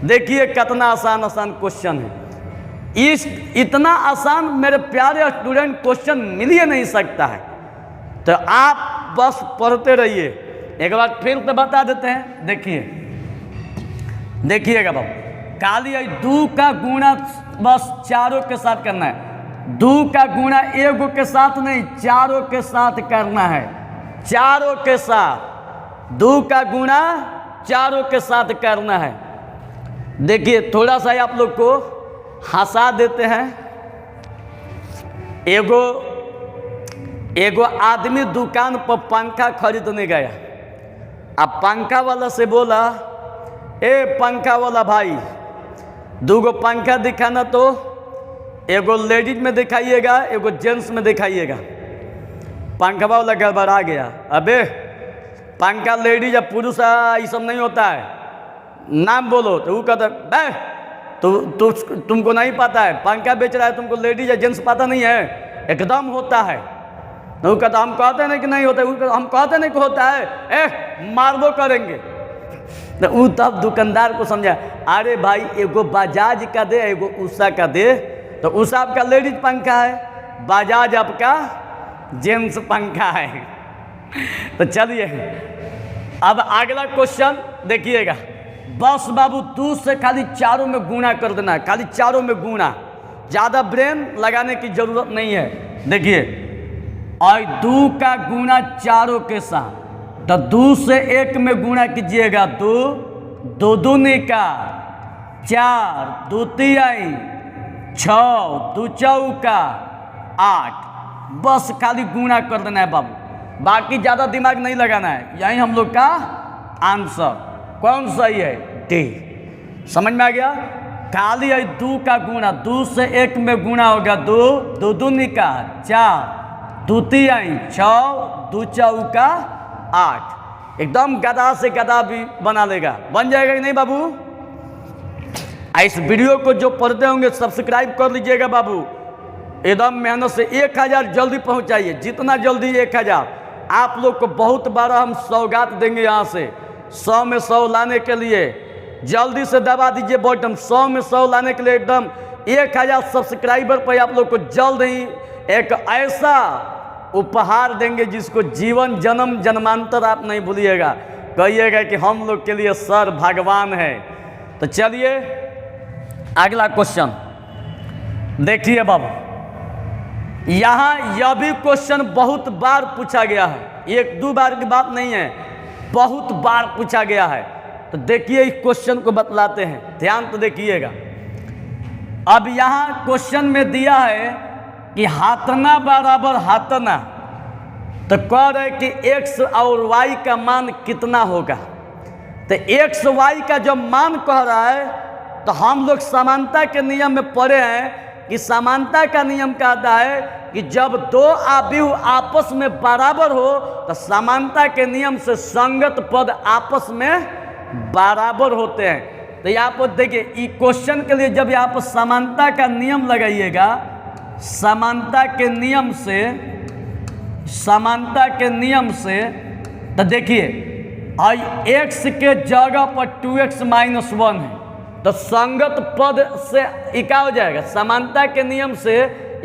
Speaker 1: देखिए कितना आसान क्वेश्चन है। इतना आसान मेरे प्यारे स्टूडेंट क्वेश्चन मिल ही नहीं सकता है। तो आप बस पढ़ते रहिए। एक बार फिर तो बता देते हैं, देखिएगा बाबू, खाली 2 का गुणा बस चारों के साथ करना है। 2 का गुणा एगो के साथ नहीं, चारों के साथ करना है, चारों के साथ। 2 का गुणा चारों के साथ करना है। देखिए थोड़ा सा आप लोग को हंसा देते हैं। एगो आदमी दुकान पर पंखा खरीदने गया। अब पंखा वाला से बोला, ए पंखा वाला भाई, 2 गो पंखा दिखाना, तो एगो लेडीज में दिखाइएगा, एगो जेंट्स में दिखाइएगा। पंखा वाला गड़बड़ा गया, अबे पंखा लेडीज या पुरुष ये सब नहीं होता है, नाम बोलो। तो वो कहता है, तुमको नहीं पता है, पंखा बेच रहा है, तुमको लेडीज या जेंट्स पता नहीं है? एकदम होता है। तो वो कहता हम कहते नहीं कि नहीं होता है, हम कहते नहीं कि होता है, मारबो करेंगे। तो वो तब दुकानदार को समझा, अरे भाई एगो बजाज का दे, एगो उषा का दे। तो उषा आपका लेडीज पंखा है, बजाज आपका जेंट्स पंखा है। तो चलिए अब अगला क्वेश्चन देखिएगा। बस बाबू 2 से खाली चारों में गुणा कर देना, खाली चारों में गुणा, ज़्यादा ब्रेन लगाने की जरूरत नहीं है। देखिए, और 2 का गुणा चारों के साथ, तो 2 से 1 में गुणा कीजिएगा 2, 2 दूनी का 4, 2 तिहाई 6, 2 चौका 8। बस खाली गुणा कर देना है बाबू, बाकी ज़्यादा दिमाग नहीं लगाना है। यही हम लोग का आंसर। कौन सही है? डी। समझ में आ गया? खाली है 2 का गुणा, 2 से 1 में गुणा होगा 2, 2 दूनी का 4, 2 तिहाई 6, 2 चौका 8। एकदम गधा से गधा भी बना लेगा। बन जाएगा कि नहीं बाबू? इस वीडियो को जो पढ़ते होंगे सब्सक्राइब कर लीजिएगा बाबू। एकदम मेहनत से 1000 जल्दी पहुंचाइए, जितना जल्दी 1000। आप लोग को बहुत बड़ा हम सौगात देंगे यहाँ से। 100 में 100 लाने के लिए जल्दी से दबा दीजिए बटन। 100 में 100 लाने के लिए एकदम 1000 सब्सक्राइबर पर आप लोग को जल्द ही एक ऐसा उपहार देंगे जिसको जीवन जन्म जन्मांतर आप नहीं भूलिएगा, कहिएगा कि हम लोग के लिए सर भगवान है। तो चलिए अगला क्वेश्चन देखिए बाबू। यहाँ यह भी क्वेश्चन बहुत बार पूछा गया है, 1-2 बार की बात नहीं है, बहुत बार पूछा गया है। तो देखिए इस क्वेश्चन को बतलाते हैं, ध्यान तो देखिएगा। अब यहाँ क्वेश्चन में दिया है कि हाथना बराबर हाथना, तो कह रहे कि x और y का मान कितना होगा। तो x y का जो मान कह रहा है, तो हम लोग समानता के नियम में पढ़े हैं कि समानता का नियम कहता है कि जब 2 अवयव आपस में बराबर हो तो समानता के नियम से संगत पद आपस में बराबर होते हैं। तो यहाँ पर देखिए इस क्वेश्चन के लिए जब यहाँ पर समानता का नियम लगाइएगा, समानता के नियम से तो देखिए x के जगह पर 2x - 1 है, तो संगत पद से क्या हो जाएगा? समानता के नियम से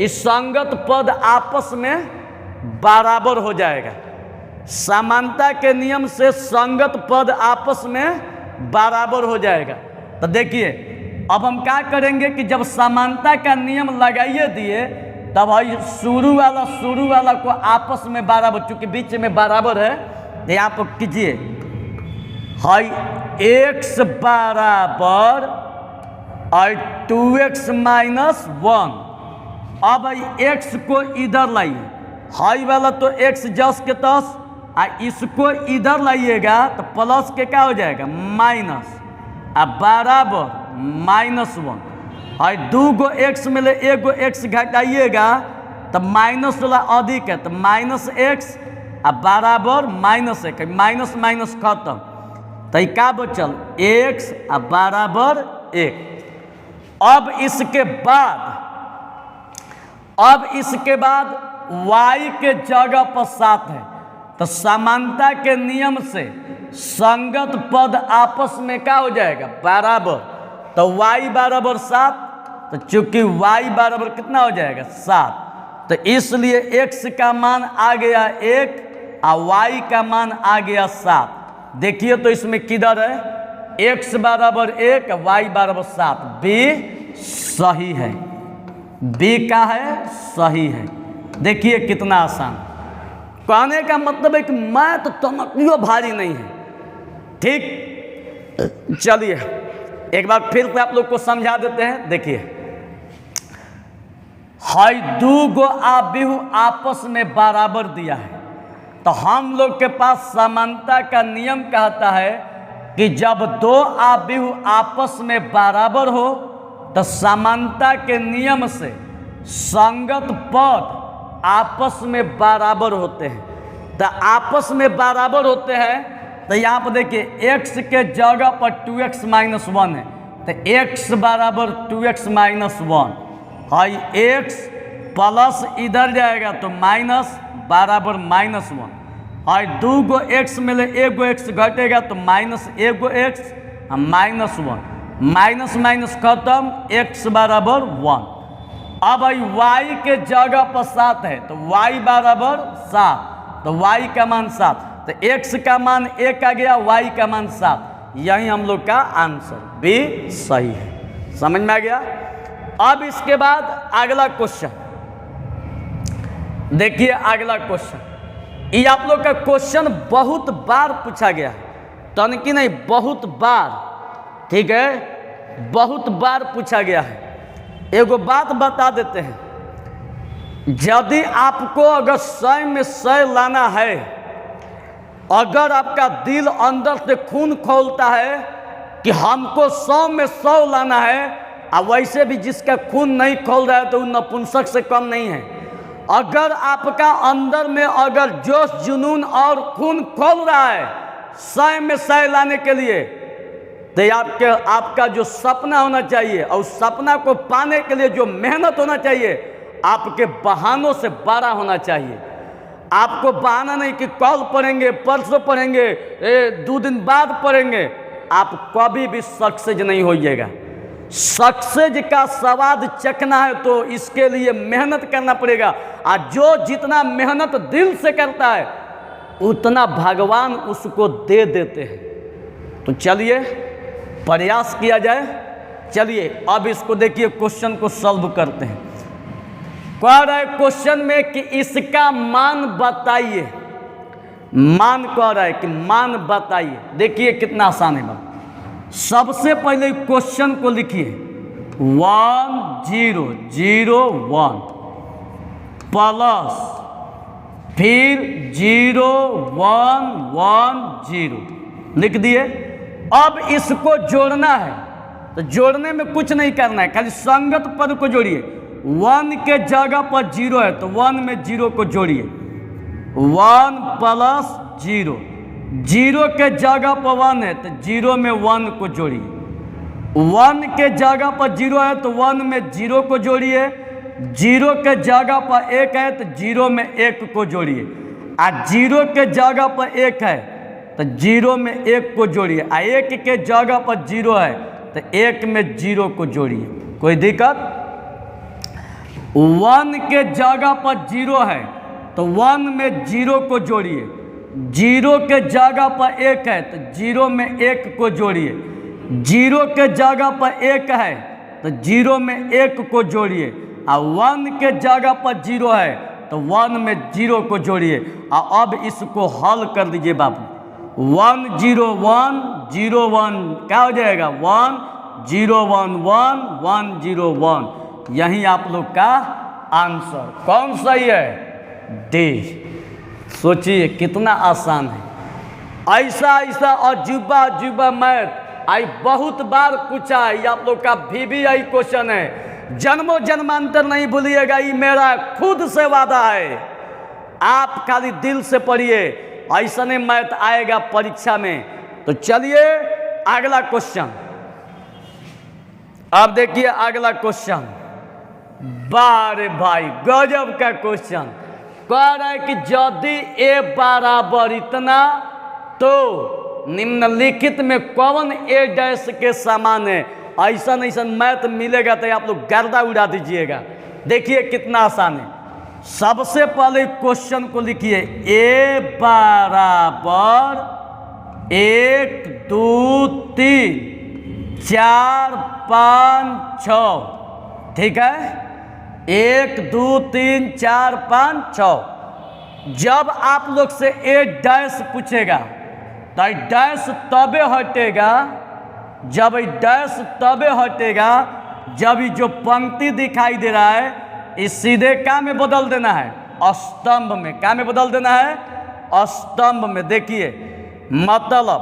Speaker 1: इस संगत पद आपस में बराबर हो जाएगा। समानता के नियम से संगत पद आपस में बराबर हो जाएगा। तो देखिए अब हम क्या करेंगे कि जब समानता का नियम लगाइए दिए तब भाई शुरू वाला को आपस में बराबर, चूंकि बीच में बराबर है तो यहाँ पर कीजिए हाई x बराबर और 2x माइनस 1। अब x को इधर लाइए, हाई वाला तो x जस के तस, इसको इधर लाइएगा तो प्लस के क्या हो जाएगा माइनस, बराबर -1। और 2 गो x में ले 1 गो x घटाइएगा तो माइनस वाला अधिक है तो -x बराबर -1, माइनस माइनस खत्म। तो क्या बचल x बराबर 1। अब इसके बाद y के जगह पर 7 है तो समानता के नियम से संगत पद आपस में क्या हो जाएगा बराबर। तो y बराबर 7, तो चूंकि y बराबर कितना हो जाएगा 7, तो इसलिए x का मान आ गया 1 और y का मान आ गया 7। देखिए तो इसमें किधर है x बराबर 1 y बराबर 7, b सही है, b का है सही है। देखिए कितना आसान। कहने का मतलब है कि मैथ तो तनकियो भारी नहीं है। ठीक, चलिए एक बार फिर से आप लोग को समझा देते हैं। देखिए हाई 2 गो आबिहु आपस में बराबर दिया है तो हम लोग के पास समानता का नियम कहता है कि जब 2 आबिहु आपस में बराबर हो तो समानता के नियम से संगत पद आपस में बराबर होते हैं। तो आपस में बराबर होते हैं तो यहाँ पर देखिए x के जगह पर 2x माइनस 1 है तो x बराबर 2x minus 1। High x plus इधर जाएगा तो माइनस बराबर -1। और 2 गो x में ले 1 गो x घटेगा तो -1 गो x -1, माइनस माइनस खत्म, x बराबर 1। अब y के जगह पर 7 है तो y बराबर 7, तो y का मान 7, तो x का मान 1 आ गया, y का मान 7। यही हम लोग का आंसर b सही है। समझ में आ गया। अब इसके बाद अगला क्वेश्चन देखिए। अगला क्वेश्चन ये आप लोग का क्वेश्चन बहुत बार पूछा गया है, तनकी नहीं बहुत बार, ठीक है, बहुत बार पूछा गया है। एगो बात बता देते हैं, यदि आपको अगर 100 में 100 लाना है, अगर आपका दिल अंदर से खून खौलता है कि हमको 100 में 100 लाना है, और वैसे भी जिसका खून नहीं खौल रहा है तो वो नपुंसक से कम नहीं है। अगर आपका अंदर में अगर जोश जुनून और खून खौल रहा है 100 में 100 लाने के लिए, तो आपका जो सपना होना चाहिए और उस सपना को पाने के लिए जो मेहनत होना चाहिए आपके बहानों से बड़ा होना चाहिए। आपको बहाना नहीं कि कल पढ़ेंगे, परसों पढ़ेंगे, 2 दिन बाद पढ़ेंगे, आप कभी भी सक्सेस नहीं होइएगा। सक्सेस का स्वाद चखना है तो इसके लिए मेहनत करना पड़ेगा, और जो जितना मेहनत दिल से करता है उतना भगवान उसको दे देते हैं। तो चलिए प्रयास किया जाए। चलिए अब इसको देखिए, क्वेश्चन को सॉल्व करते हैं। कह रहा है क्वेश्चन में कि इसका मान बताइए, मान कह रहा है कि मान बताइए। देखिए कितना आसान है बात। सबसे पहले क्वेश्चन को लिखिए 1 0 0 1 प्लस फिर 0 1 1 0 लिख दिए। अब इसको जोड़ना है तो जोड़ने में कुछ नहीं करना है, खाली संगत पद को जोड़िए। 1 के जगह पर 0 है तो 1 में 0 को जोड़िए, 1 प्लस 0, 0 के जगह पर 1 है तो 0 में 1 को जोड़िए, 1 के जगह पर 0 है तो 1 में 0 को जोड़िए, 0 के जगह पर 1 है तो 0 में 1 को जोड़िए, और 0 के जगह पर 1 है तो 0 में 1 को जोड़िए, और 1 के जगह पर 0 है तो 1 में 0 को जोड़िए। कोई दिक्कत? 1 के जगह पर 0 है तो 1 में 0 को जोड़िए, 0 के जगह पर 1 है तो 0 में 1 को जोड़िए, 0 के जगह पर 1 है तो 0 में 1 को जोड़िए, और 1 के जगह पर 0 है तो 1 में 0 को जोड़िए। और अब इसको हल कर दीजिए बाबू। 1 0 1 0 1 क्या हो जाएगा? 1 0 1 1 1 0 1। यही आप लोग का आंसर कौन सही है? डी। सोचिए कितना आसान है। ऐसा ऐसा अजूबा अजूबा मैथ आई बहुत बार पूछा है। आप लोग का VVI क्वेश्चन है, जन्मों जन्मांतर नहीं भूलिएगा, ये मेरा खुद से वादा है। आप खाली दिल से पढ़िए, ऐसा नहीं मैथ आएगा परीक्षा में। तो चलिए अगला क्वेश्चन। अब देखिए अगला क्वेश्चन, बारे भाई गजब का क्वेश्चन। कह रहा है कि यदि A बराबर इतना तो निम्नलिखित में कौन A डैश के समान है? ऐसा नहीं मैथ मिलेगा तो आप लोग गर्दा उड़ा दीजिएगा। देखिए कितना आसान है। सबसे पहले क्वेश्चन को लिखिए, A बराबर 1 2 3 4 5 6। ठीक है, 1 2 3 4 5 6। जब आप लोग से A डैश पूछेगा तो डैश तबे हटेगा, जब डैश तबे हटेगा जब ये जो पंक्ति दिखाई दे रहा है इस सीधे क्या में बदल देना है? स्तंभ में। क्या में बदल देना है? स्तंभ में। देखिए मतलब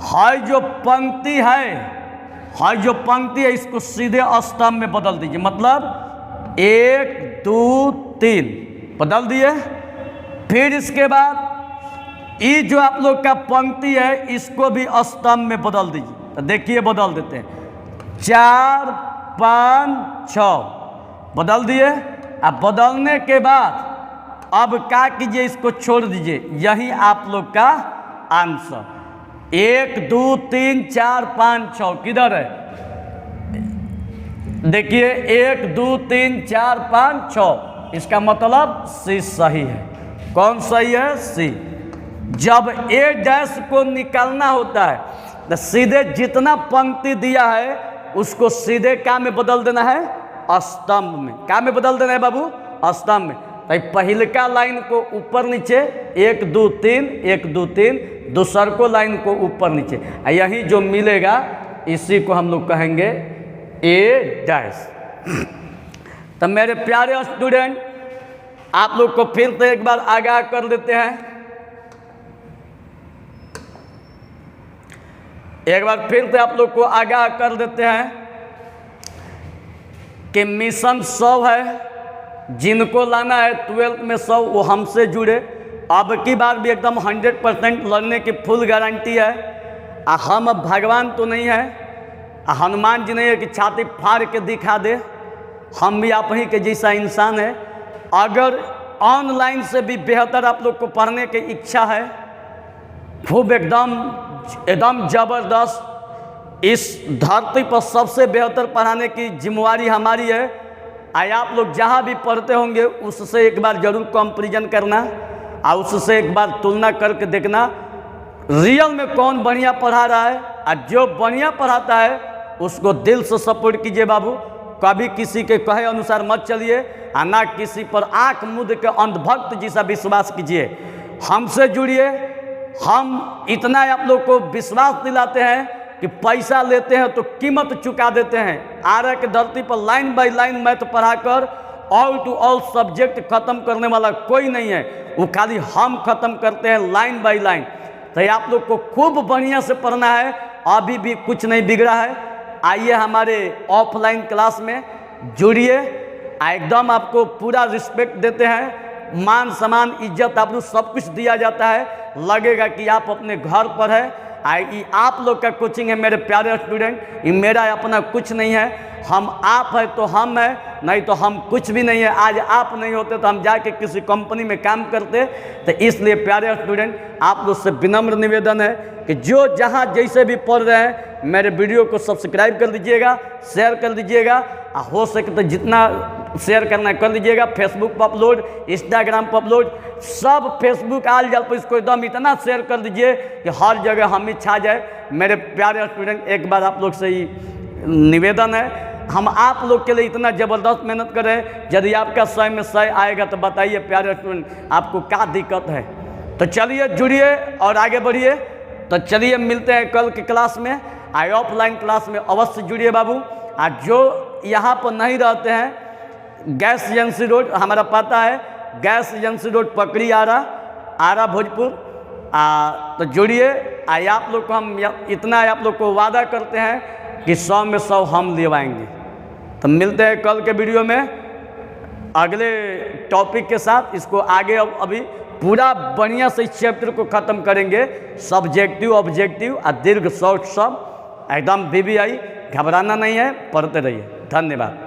Speaker 1: है जो पंक्ति है जो पंक्ति है इसको सीधे स्तंभ में बदल दीजिए। मतलब 1 2 3 बदल दिए। फिर इसके बाद ये जो आप लोग का पंक्ति है इसको भी स्तंभ में बदल दीजिए। तो देखिए बदल देते हैं, 4 5 6 बदल दिए। अब बदलने के बाद अब क्या कीजिए, इसको छोड़ दीजिए। यही आप लोग का आंसर 1 2 3 4 5 6 किधर है? देखिए 1 2 3 4 5 6, इसका मतलब सी सही है। कौन सही है? सी। जब A डैश को निकालना होता है तो सीधे जितना पंक्ति दिया है उसको सीधे क्या में बदल देना है? स्तंभ में। क्या में बदल देना है बाबू? स्तंभ में। तो पहलका लाइन को ऊपर नीचे 1 2 3 1 2 3, दूसर को लाइन को ऊपर नीचे, यही जो मिलेगा इसी को हम लोग कहेंगे A डैश। तो मेरे प्यारे स्टूडेंट, आप लोग को फिर से एक बार आगाह कर देते हैं। एक बार फिर से आप लोग को आगाह कर देते हैं कि मिशन 100 है, जिनको लाना है 12th में 100 वो हमसे जुड़े। अब की बार भी एकदम 100% लड़ने की फुल गारंटी है। हम भगवान तो नहीं है, हनुमान जी नहीं है कि छाती फाड़ के दिखा दे। हम भी आप ही के जैसा इंसान है। अगर ऑनलाइन से भी बेहतर आप लोग को पढ़ने की इच्छा है, खूब एकदम ज़बरदस्त, इस धरती पर सबसे बेहतर पढ़ाने की जिम्मेवारी हमारी है। आप लोग जहाँ भी पढ़ते होंगे उससे एक बार ज़रूर कंपैरिजन करना और उससे एक बार तुलना करके देखना रियल में कौन बढ़िया पढ़ा रहा है। और जो बढ़िया पढ़ाता है उसको दिल से सपोर्ट कीजिए बाबू। कभी किसी के कहे अनुसार मत चलिए और ना किसी पर आंख मूंद के अंधभक्त जैसा विश्वास कीजिए। हमसे जुड़िए। हम इतना आप लोग को विश्वास दिलाते हैं कि पैसा लेते हैं तो कीमत चुका देते हैं। आरा के धरती पर लाइन बाय लाइन मैथ पढ़ाकर ऑल टू ऑल सब्जेक्ट खत्म करने वाला कोई नहीं है, वो खाली हम खत्म करते हैं लाइन बाय लाइन। तो आप लोग को खूब बढ़िया से पढ़ना है, अभी भी कुछ नहीं बिगड़ा है। आइए हमारे ऑफलाइन क्लास में जुड़िए। एकदम आपको पूरा रिस्पेक्ट देते हैं, मान सम्मान इज्जत आप लोग सब कुछ दिया जाता है। लगेगा कि आप अपने घर पर है। आप लोग का कोचिंग है मेरे प्यारे स्टूडेंट, ये मेरा अपना कुछ नहीं है। हम आप है तो हम है, नहीं तो हम कुछ भी नहीं है। आज आप नहीं होते तो हम जाके किसी कंपनी में काम करते। तो इसलिए प्यारे स्टूडेंट आप लोग से विनम्र निवेदन है कि जो जहाँ जैसे भी पढ़ रहे हैं मेरे वीडियो को सब्सक्राइब कर दीजिएगा, शेयर कर दीजिएगा हो सके तो जितना शेयर करना है कर लीजिएगा। फेसबुक पर अपलोड, इंस्टाग्राम पर अपलोड, सब फेसबुक आल जाल पर इसको एकदम इतना शेयर कर दीजिए कि हर जगह हम ही छा जाए। मेरे प्यारे स्टूडेंट, एक बार आप लोग से ही निवेदन है, हम आप लोग के लिए इतना ज़बरदस्त मेहनत कर रहे हैं, यदि आपका 100 में 100 आएगा तो बताइए प्यारे स्टूडेंट आपको क्या दिक्कत है। तो चलिए जुड़िए और आगे बढ़िए। तो चलिए मिलते हैं कल की क्लास में। ऑफलाइन क्लास में अवश्य जुड़िए बाबू। और जो यहाँ पर नहीं रहते हैं, गैस एजेंसी रोड हमारा पता है, गैस एजेंसी रोड पकड़ी आरा भोजपुर। तो जुड़िए। आप लोग को हम इतना आप लोग को वादा करते हैं कि 100 में 100 हम दिलवाएंगे। तो मिलते हैं कल के वीडियो में अगले टॉपिक के साथ। इसको आगे अभी पूरा बढ़िया से इस चैप्टर को ख़त्म करेंगे, सब्जेक्टिव, ऑब्जेक्टिव और दीर्घ शॉर्ट सब एकदम VBI। घबराना नहीं है, पढ़ते रहिए। धन्यवाद।